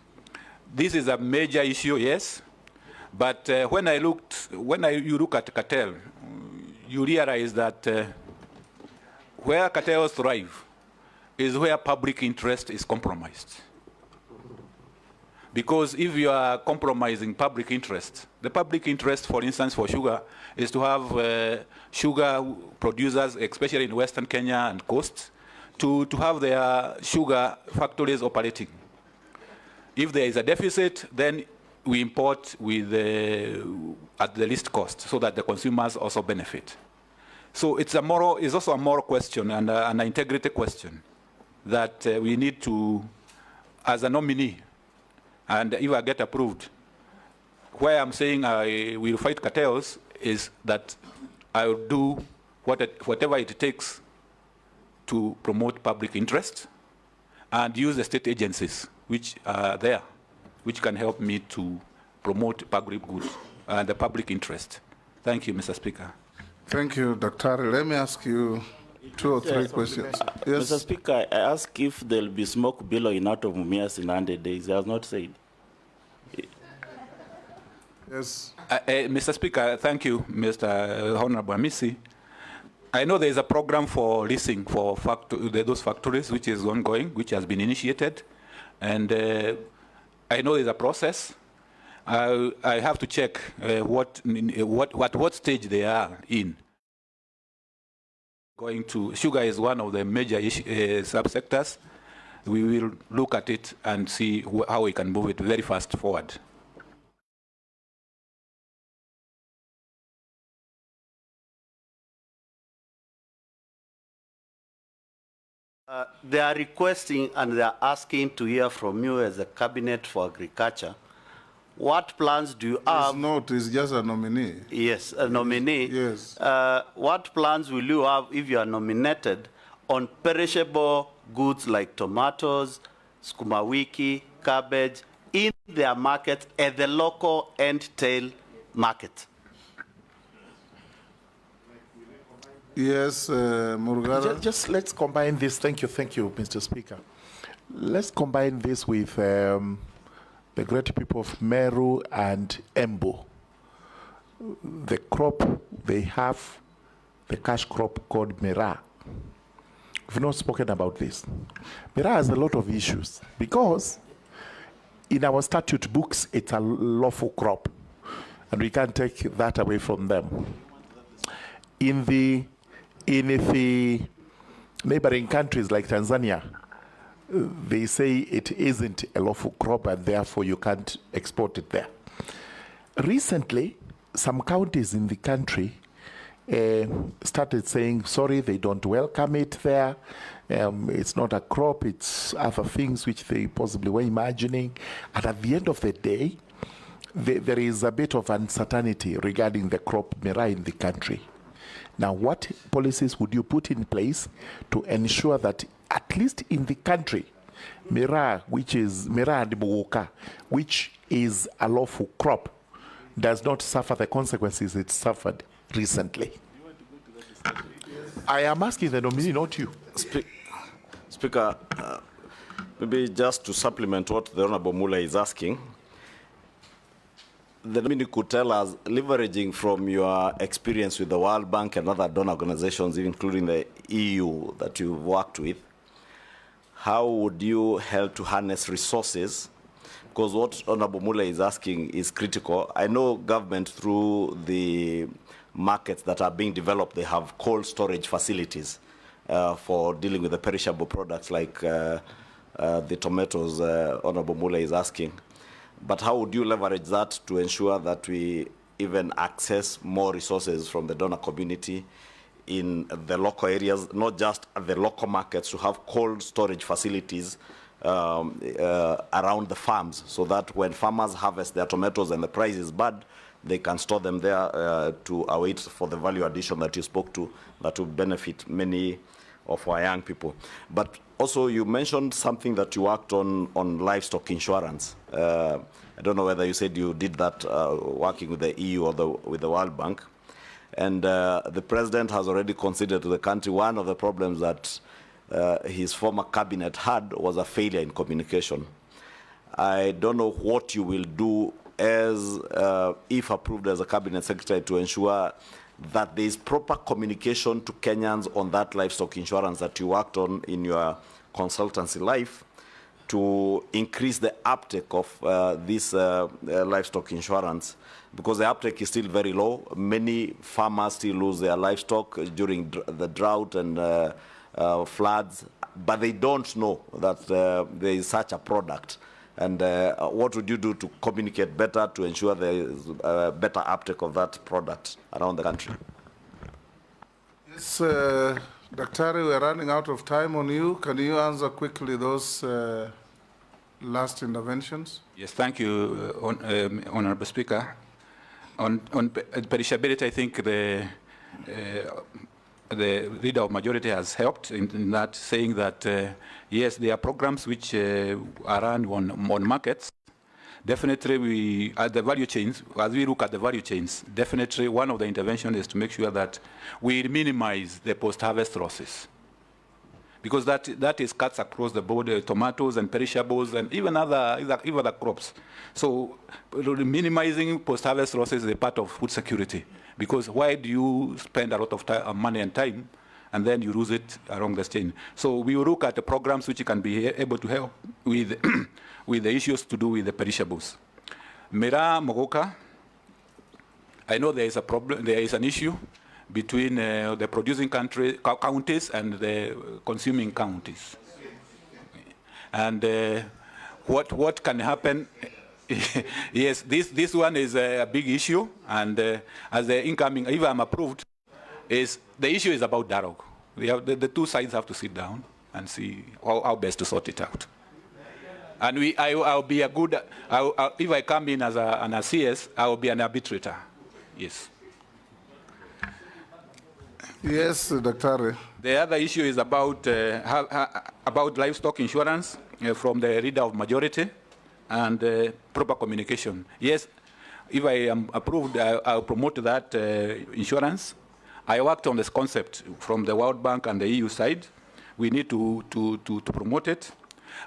This is a major issue, yes. But when you look at cartel, you realize that where cartels thrive is where public interest is compromised. Because if you are compromising public interest, the public interest, for instance, for sugar, is to have sugar producers, especially in Western Kenya and coast, to have their sugar factories operating. If there is a deficit, then we import at the least cost so that the consumers also benefit. So it's also a moral question and an integrity question that we need to, as a nominee, and if I get approved, where I'm saying I will fight cartels is that I will do whatever it takes to promote public interest and use the state agencies which are there, which can help me to promote public good and the public interest. Thank you, Mr. Speaker. Thank you, Dr. Let me ask you 2 or 3 questions. Yes. Mr. Speaker, I ask if there will be smoke billowing out of Mumias in 100 days. He has not said. Yes. Mr. Speaker, thank you, Mr. Honorable Amisi. I know there is a program for leasing for those factories which is ongoing, which has been initiated. And I know there's a process. I have to check what stage they are in. Sugar is one of the major subsectors. We will look at it and see how we can move it very fast forward. They are requesting and they are asking to hear from you as a cabinet for agriculture. What plans do you have? It's just a nominee. Yes, a nominee. Yes. What plans will you have if you are nominated on perishable goods like tomatoes, sukuma wiki, cabbage, in their market at the local end tail market? Yes, Murugara. Just let's combine this. Thank you, Mr. Speaker. Let's combine this with the great people of Meru and Embu. The crop they have, the cash crop called Mira. We've not spoken about this. Mira has a lot of issues because in our statute books, it's a lawful crop, and we can't take that away from them. In the neighboring countries like Tanzania, they say it isn't a lawful crop and therefore you can't export it there. Recently, some counties in the country started saying, sorry, they don't welcome it there. It's not a crop, it's other things which they possibly were imagining. And at the end of the day, there is a bit of uncertainty regarding the crop Mira in the country. Now, what policies would you put in place to ensure that at least in the country, Mira, which is Mira and Muguka, which is a lawful crop, does not suffer the consequences it suffered recently? I am asking the nominee, not you. Speaker, maybe just to supplement what the Honorable Mula is asking, the nominee could tell us, leveraging from your experience with the World Bank and other donor organizations, including the EU that you've worked with, how would you help to harness resources? Because what Honorable Mula is asking is critical. I know government, through the markets that are being developed, they have cold storage facilities for dealing with the perishable products like the tomatoes Honorable Mula is asking. But how would you leverage that to ensure that we even access more resources from the donor community in the local areas, not just at the local markets, to have cold storage facilities around the farms, so that when farmers harvest their tomatoes and the price is bad, they can store them there to await for the value addition that you spoke to, that will benefit many of our young people. But also you mentioned something that you worked on livestock insurance. I don't know whether you said you did that working with the EU or with the World Bank. And the president has already considered to the country one of the problems that his former cabinet had was a failure in communication. I don't know what you will do as, if approved as a cabinet secretary, to ensure that there is proper communication to Kenyans on that livestock insurance that you worked on in your consultancy life, to increase the uptake of this livestock insurance, because the uptake is still very low. Many farmers still lose their livestock during the drought and floods, but they don't know that there is such a product. And what would you do to communicate better to ensure there is better uptake of that product around the country? Yes, Dr. We're running out of time on you. Can you answer quickly those last interventions? Yes, thank you, Honorable Speaker. On perishability, I think the leader of majority has helped in that, saying that yes, there are programs which are run on markets. Definitely, we at the value chains, as we look at the value chains, definitely one of the interventions is to make sure that we minimize the post-harvest losses, because that is cuts across the board, tomatoes and perishables and even other crops. So minimizing post-harvest losses is a part of food security, because why do you spend a lot of money and time and then you lose it along the chain? So we will look at the programs which can be able to help with with the issues to do with the perishables. Mera Mogoka, I know there is a problem, there is an issue between the producing counties and the consuming counties. And what can happen? Yes, this one is a big issue, and as the incoming, if I'm approved, is the issue is about dialogue. The two sides have to sit down and see how best to sort it out. And I'll be a good, if I come in as an CS, I will be an arbitrator. Yes. Yes, Dr. The other issue is about livestock insurance from the leader of majority and proper communication. Yes, if I am approved, I'll promote that insurance. I worked on this concept from the World Bank and the EU side. We need to promote it.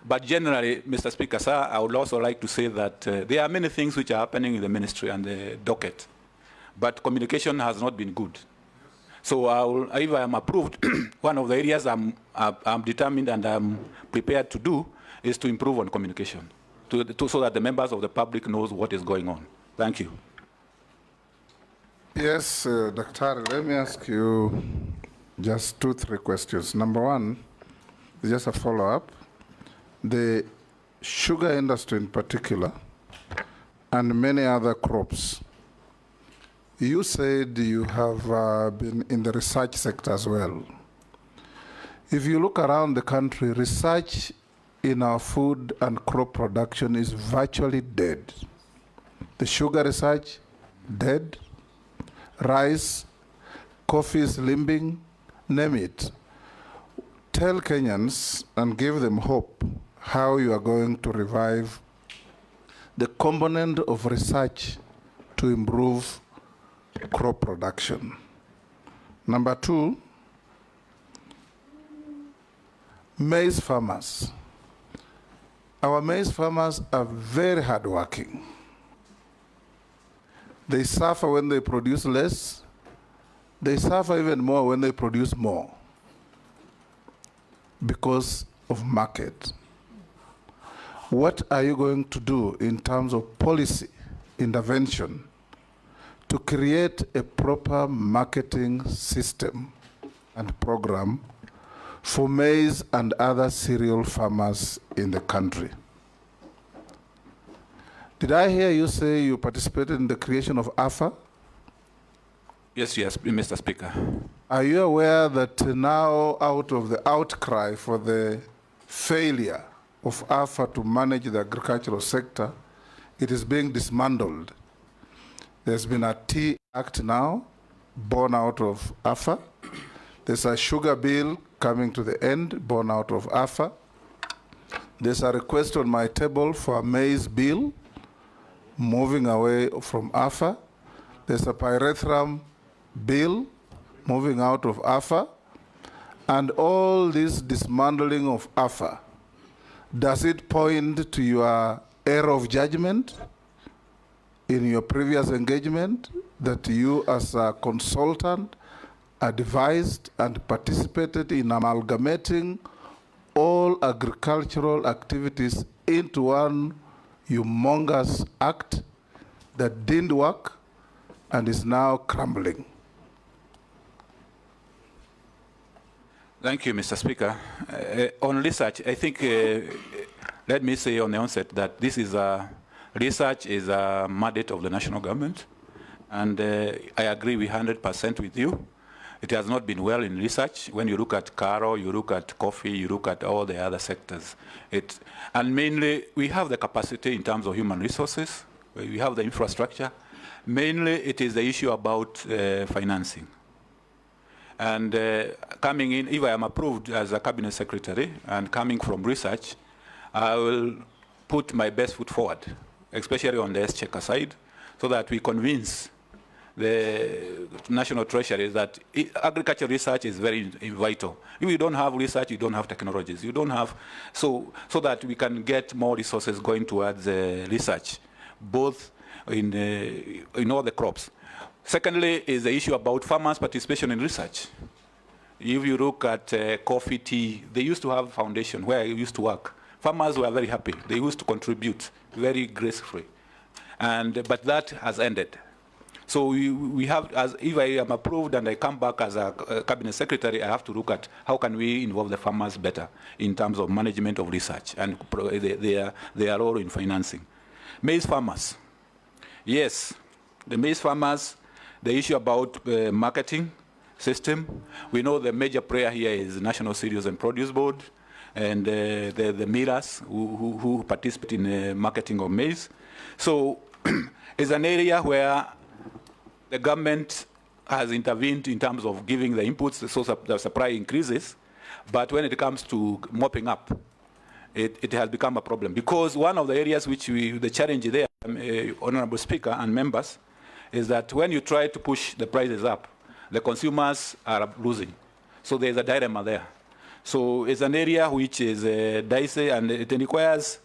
But generally, Mr. Speaker, sir, I would also like to say that there are many things which are happening in the ministry and the docket, but communication has not been good. So if I am approved, one of the areas I'm determined and I'm prepared to do is to improve on communication, so that the members of the public knows what is going on. Thank you. Yes, Dr. Let me ask you just 2-3 questions. Number one is just a follow-up. The sugar industry in particular and many other crops, you said you have been in the research sector as well. If you look around the country, research in our food and crop production is virtually dead. The sugar research, dead. Rice, coffee is limping, name it. Tell Kenyans and give them hope how you are going to revive the component of research to improve crop production. Number two, maize farmers. Our maize farmers are very hardworking. They suffer when they produce less. They suffer even more when they produce more because of market. What are you going to do in terms of policy intervention to create a proper marketing system and program for maize and other cereal farmers in the country? Did I hear you say you participated in the creation of AFA? Yes, Mr. Speaker. Are you aware that now, out of the outcry for the failure of AFA to manage the agricultural sector, it is being dismantled. There's been a Tea Act now, born out of AFA. There's a sugar bill coming to the end, born out of AFA. There's a request on my table for a maize bill, moving away from AFA. There's a pyrethrum bill, moving out of AFA. And all this dismantling of AFA, does it point to your error of judgment in your previous engagement that you as a consultant advised and participated in amalgamating all agricultural activities into one humongous act that didn't work and is now crumbling? Thank you, Mr. Speaker. On research, I think, let me say on the onset that this is research is a mandate of the national government, and I agree 100% with you. It has not been well in research. When you look at Karo, you look at coffee, you look at all the other sectors. And mainly, we have the capacity in terms of human resources. We have the infrastructure. Mainly, it is the issue about financing. And coming in, if I am approved as a cabinet secretary and coming from research, I will put my best foot forward, especially on the exchequer side, so that we convince the National Treasury that agriculture research is very vital. If you don't have research, you don't have technologies. You don't have, so that we can get more resources going towards research, both in all the crops. Secondly is the issue about farmers' participation in research. If you look at coffee, tea, they used to have a foundation where I used to work. Farmers were very happy. They used to contribute very gracefully. But that has ended. So we have, if I am approved and I come back as a cabinet secretary, I have to look at how can we involve the farmers better in terms of management of research and their role in financing. Maize farmers. Yes, the maize farmers, the issue about marketing system. We know the major player here is National Cereals and Produce Board and the millers who participate in marketing of maize. So it's an area where the government has intervened in terms of giving the inputs, so the supply increases. But when it comes to mopping up, it has become a problem. Because one of the areas which the challenge there, Honorable Speaker and members, is that when you try to push the prices up, the consumers are losing. So there's a dilemma there. So it's an area which is dicey, and it requires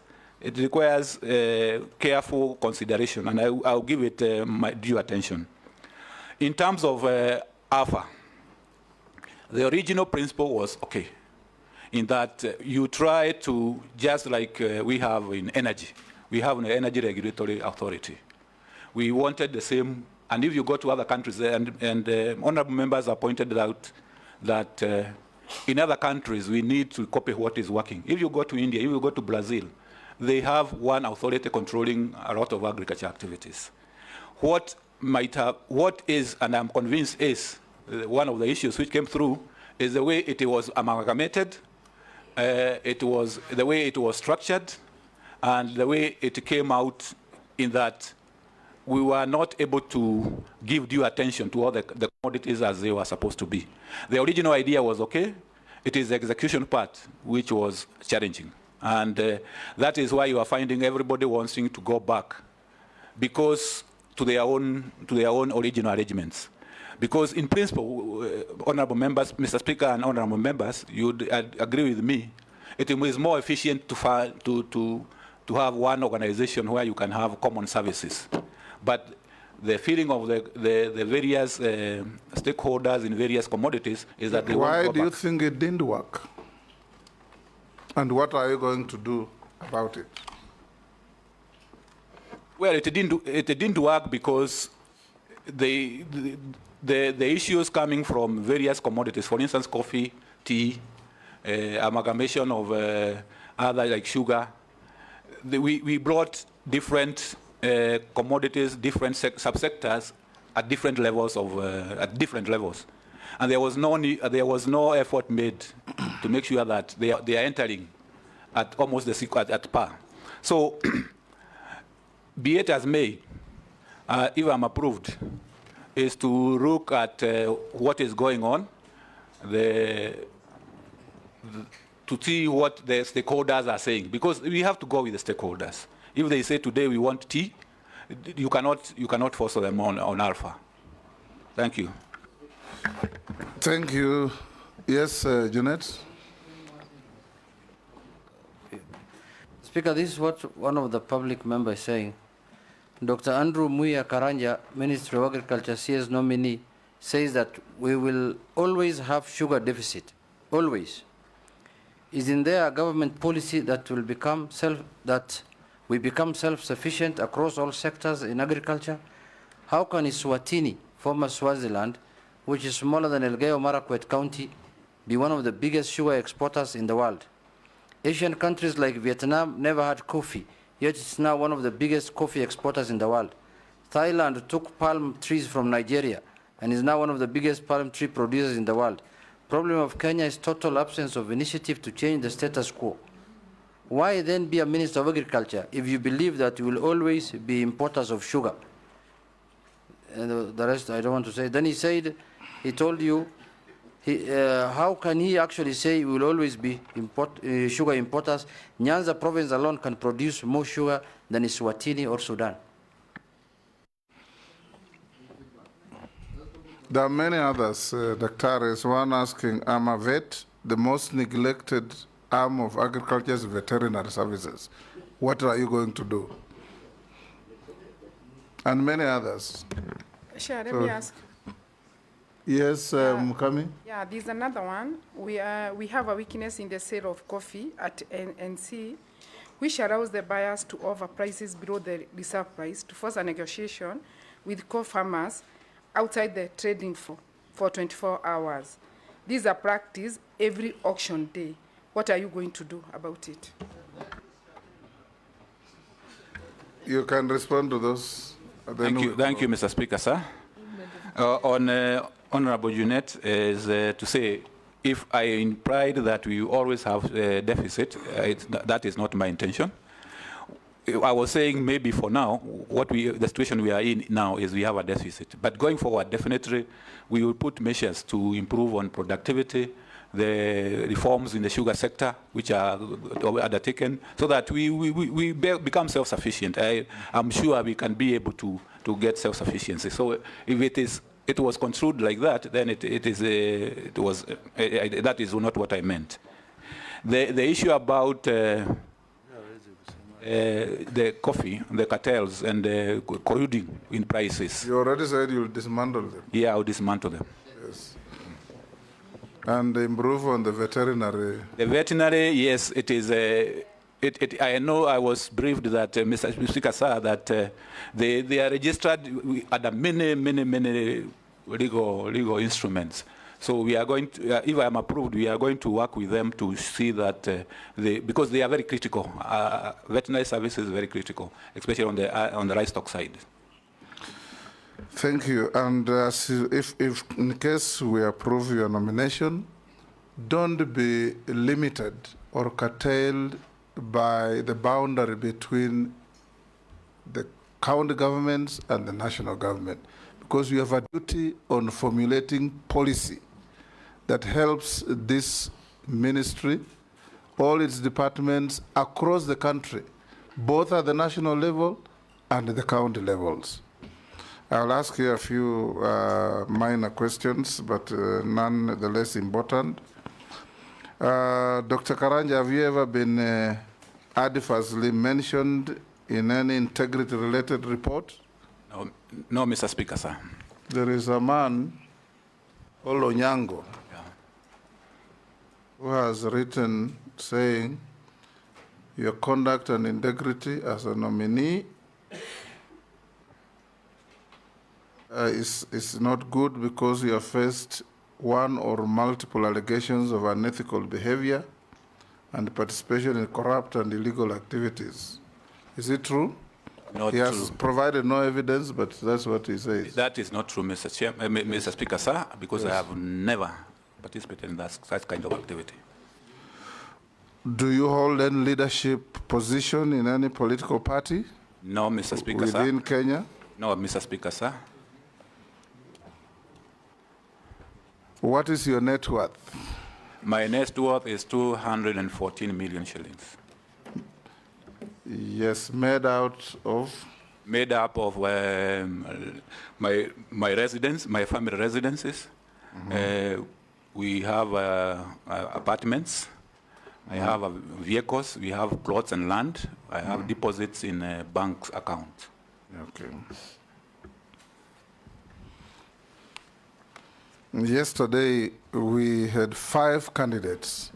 careful consideration, and I'll give it my due attention. In terms of AFA, the original principle was okay, in that you try to, just like we have in energy, we have an energy regulatory authority. We wanted the same, and if you go to other countries, and honorable members have pointed out that in other countries we need to copy what is working. If you go to India, if you go to Brazil, they have one authority controlling a lot of agriculture activities. What is, and I'm convinced is, one of the issues which came through is the way it was amalgamated, the way it was structured, and the way it came out in that we were not able to give due attention to all the commodities as they were supposed to be. The original idea was okay. It is the execution part which was challenging. And that is why you are finding everybody wanting to go back because to their own original arrangements. Because in principle, honorable members, Mr. Speaker and honorable members, you'd agree with me, it is more efficient to have one organization where you can have common services. But the feeling of the various stakeholders in various commodities is that they won't go back. Why do you think it didn't work? And what are you going to do about it? Well, it didn't work because the issues coming from various commodities, for instance, coffee, tea, amalgamation of other like sugar. We brought different commodities, different subsectors at different levels and there was no effort made to make sure that they are entering at almost at par. So, be it as may, if I'm approved, is to look at what is going on, to see what the stakeholders are saying, because we have to go with the stakeholders. If they say today we want tea, you cannot force them on alpha. Thank you. Thank you. Yes, Junet. Speaker, this is what one of the public members is saying. Dr. Andrew Mwihia Karanja, Ministry of Agriculture, CS nominee, says that we will always have sugar deficit, always. Isn't there a government policy that will become we become self-sufficient across all sectors in agriculture? How can Eswatini, former Swaziland, which is smaller than Elgeyo Marakwet County, be one of the biggest sugar exporters in the world? Asian countries like Vietnam never had coffee, yet it's now one of the biggest coffee exporters in the world. Thailand took palm trees from Nigeria and is now one of the biggest palm tree producers in the world. Problem of Kenya is total absence of initiative to change the status quo. Why then be a Minister of Agriculture if you believe that you will always be importers of sugar? And the rest I don't want to say. Then he said, he told you, how can he actually say we will always be sugar importers? Nyanza province alone can produce more sugar than Eswatini or Sudan. There are many others, Dr. Is one asking, I'm a vet, the most neglected arm of agriculture is veterinary services. What are you going to do? And many others. Sure, let me ask. Yes, Mukami? Yeah, there's another one. We have a weakness in the sale of coffee at NC, which allows the buyers to offer prices below the reserve price to force a negotiation with co-farmers outside the trading for 24 hours. These are practiced every auction day. What are you going to do about it? You can respond to those. Thank you, Mr. Speaker, sir. Honorable Junet is to say, if I implied that we always have a deficit, that is not my intention. I was saying maybe for now, the situation we are in now is we have a deficit. But going forward, definitely, we will put measures to improve on productivity, the reforms in the sugar sector, which are undertaken, so that we become self-sufficient. I'm sure we can be able to get self-sufficiency. So if it was construed like that, then that is not what I meant. The issue about the coffee, the cartels, and the colluding in prices. You already said you'll dismantle them. Yeah, I'll dismantle them. Yes. And improve on the veterinary. The veterinary, yes, it is. I know I was briefed that Mr. Speaker, sir, that they are registered at many legal instruments. So we are going to, if I am approved, we are going to work with them to see that because they are very critical. Veterinary service is very critical, especially on the livestock side. Thank you. And if in case we approve your nomination, don't be limited or curtailed by the boundary between the county governments and the national government, because you have a duty on formulating policy that helps this ministry, all its departments across the country, both at the national level and at the county levels. I'll ask you a few minor questions, but none the less important. Dr. Karanja, have you ever been adversely mentioned in any integrity-related report? No, Mr. Speaker, sir. There is a man, Olonyango, who has written saying your conduct and integrity as a nominee is not good because you have faced one or multiple allegations of unethical behavior and participation in corrupt and illegal activities. Is it true? Not he has true. provided no evidence, but that's what he says. That is not true, Mr. Speaker, sir, because yes. I have never participated in that kind of activity. Do you hold any leadership position in any political party? No, Mr. Speaker, sir. Within Kenya? No, Mr. Speaker, sir. What is your net worth? My net worth is 214 million shillings. Yes, made out of? Made up of my residence, my family residences. We have apartments. I have vehicles. We have plots and land. I have deposits in a bank account. Okay. Yesterday, we had 5 candidates.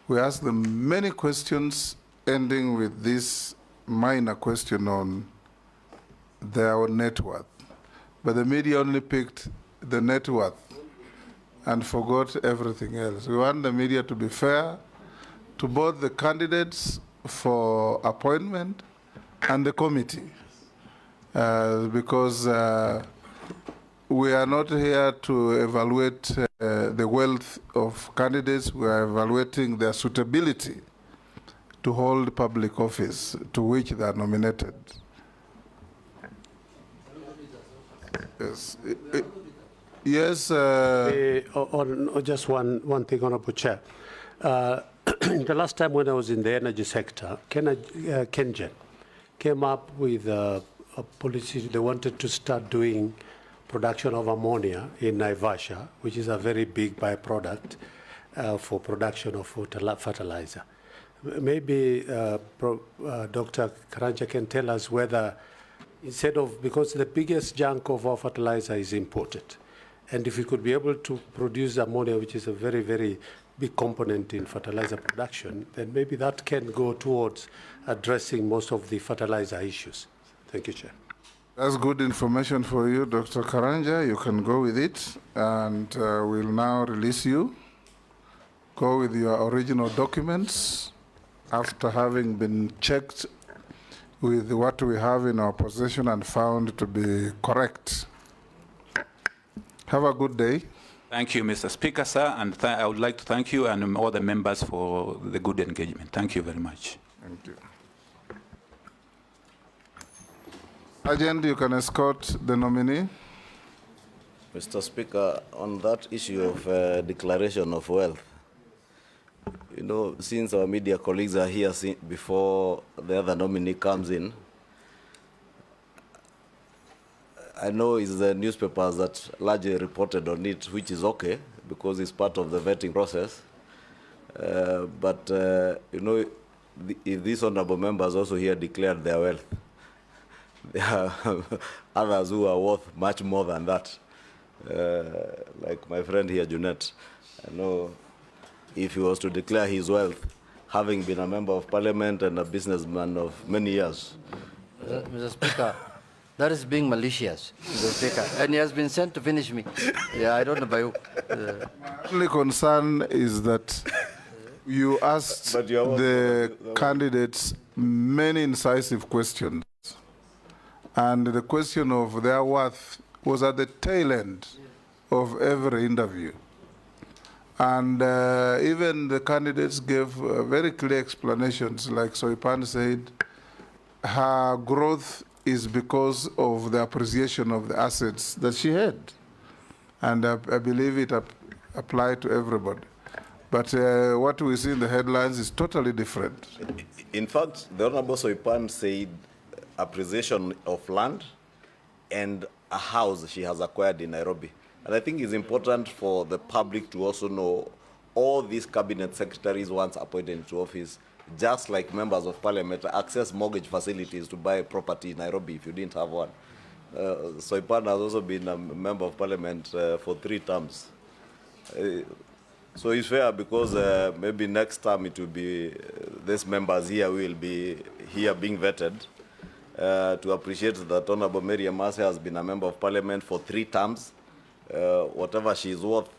We asked them many questions, ending with this minor question on their net worth. But the media only picked the net worth and forgot everything else. We want the media to be fair to both the candidates for appointment and the committee, because we are not here to evaluate the wealth of candidates. We are evaluating their suitability to hold public office to which they are nominated. Yes. Yes. Just one thing, Honorable Chair. The last time when I was in the energy sector, KenGen came up with a policy. They wanted to start doing production of ammonia in Naivasha, which is a very big byproduct for production of fertilizer. Maybe Dr. Karanja can tell us whether, instead of, because the biggest chunk of our fertilizer is imported, and if we could be able to produce ammonia, which is a very, very big component in fertilizer production, then maybe that can go towards addressing most of the fertilizer issues. Thank you, Chair. That's good information for you, Dr. Karanja. You can go with it, and we'll now release you. Go with your original documents after having been checked with what we have in our possession and found to be correct. Have a good day. Thank you, Mr. Speaker, sir, and I would like to thank you and all the members for the good engagement. Thank you very much. Thank you. Sergeant, you can escort the nominee. Mr. Speaker, on that issue of declaration of wealth, you know, since our media colleagues are here before the other nominee comes in, I know it's the newspapers that largely reported on it, which is okay, because it's part of the vetting process. But, you know, if these honorable members also here declared their wealth, there are others who are worth much more than that. Like my friend here, Junet. I know if he was to declare his wealth, having been a member of parliament and a businessman of many years. Mr. Speaker, that is being malicious, Mr. Speaker. And he has been sent to finish me. Yeah, I don't know about you. My only concern is that you asked the candidates many incisive questions. And the question of their worth was at the tail end of every interview. And even the candidates gave very clear explanations, like Soipan said, her growth is because of the appreciation of the assets that she had. And I believe it applied to everybody. But what we see in the headlines is totally different. In fact, the Honorable Soipan said appreciation of land and a house she has acquired in Nairobi. And I think it's important for the public to also know all these cabinet secretaries once appointed into office, just like members of parliament, access mortgage facilities to buy a property in Nairobi if you didn't have one. Soipan has also been a member of parliament for 3 terms. So it's fair because maybe next time it will be, these members here will be here being vetted. To appreciate that Honorable Mary Amase has been a member of parliament for 3 terms, whatever she is worth,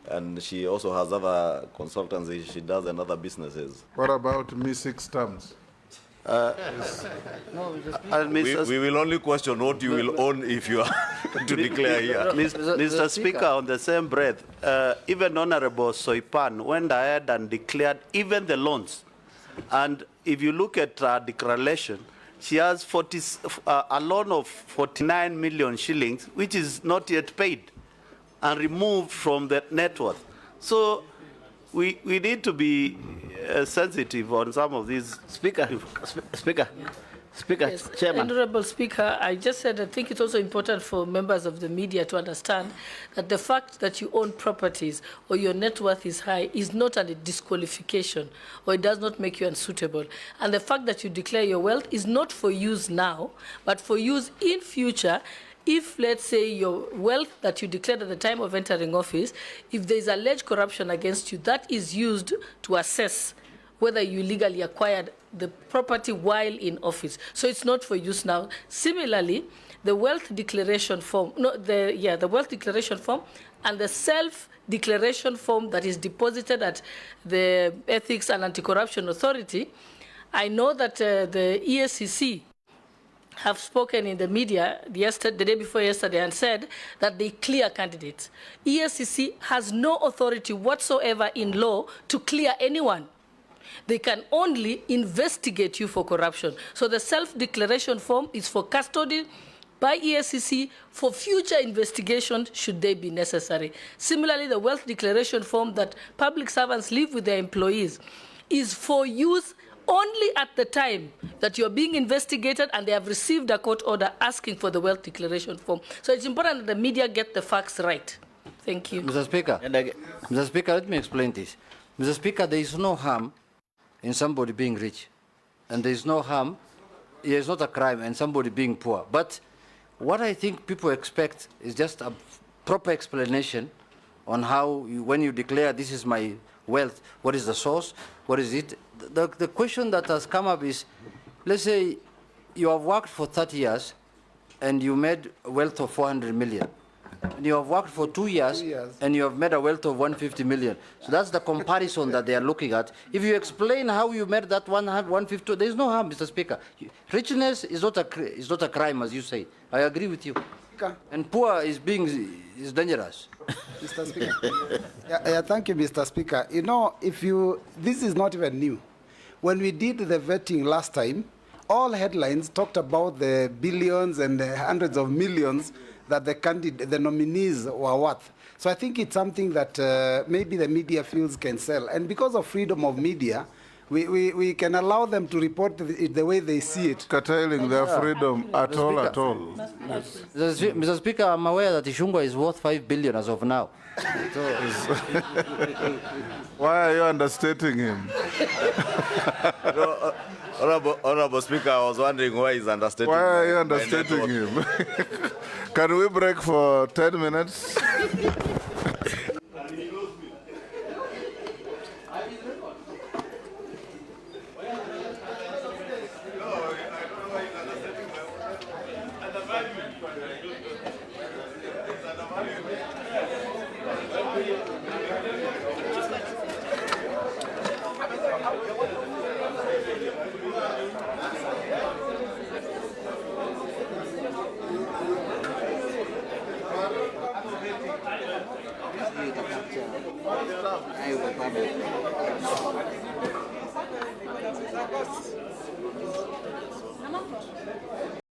and she also has other consultancy she does and other businesses. What about me 6 terms? We will only question what you will own if you are to declare here. Mr. Speaker, on the same breath, even Honorable Soipan went ahead and declared even the loans And if you look at her declaration, she has a loan of 49 million shillings, which is not yet paid and removed from the net worth. So we need to be sensitive on some of these. Speaker. Yes. Chairman. Honorable Speaker, I just said I think it's also important for members of the media to understand that the fact that you own properties or your net worth is high is not a disqualification, or it does not make you unsuitable. And the fact that you declare your wealth is not for use now, but for use in future. If, let's say, your wealth that you declared at the time of entering office, if there is alleged corruption against you, that is used to assess whether you legally acquired the property while in office. So it's not for use now. Similarly, the wealth declaration form, the wealth declaration form and the self-declaration form that is deposited at the Ethics and Anti-Corruption Authority, I know that the EACC have spoken in the media the day before yesterday and said that they clear candidates. EACC has no authority whatsoever in law to clear anyone. They can only investigate you for corruption. So the self-declaration form is for custody by EACC for future investigation should they be necessary. Similarly, the wealth declaration form that public servants leave with their employees is for use only at the time that you're being investigated and they have received a court order asking for the wealth declaration form. So it's important that the media get the facts right. Thank you. Mr. Speaker, Mr. Speaker, let me explain this. Mr. Speaker, there is no harm in somebody being rich, and there is no harm, it is not a crime in somebody being poor. But what I think people expect is just a proper explanation on how, when you declare this is my wealth, what is the source, what is it? The question that has come up is, let's say you have worked for 30 years and you made a wealth of 400 million. And you have worked for 2 years, and you have made a wealth of 150 million. So that's the comparison that they are looking at. If you explain how you made that 150, there is no harm, Mr. Speaker. Richness is not a crime, as you say. I agree with you. And poor is dangerous. Mr. Speaker. Thank you, Mr. Speaker. You know, this is not even new. When we did the vetting last time, all headlines talked about the billions and the hundreds of millions that the nominees were worth. So I think it's something that maybe the media feels can sell. And because of freedom of media, we can allow them to report it the way they see it. Curtailing their freedom at all. Yes. Mr. Speaker, I'm aware that Ishungwa is worth 5 billion as of now. Why are you understating him? Honorable Speaker, I was wondering why he's understating. Why are you understating him? Can we break for 10 minutes? I will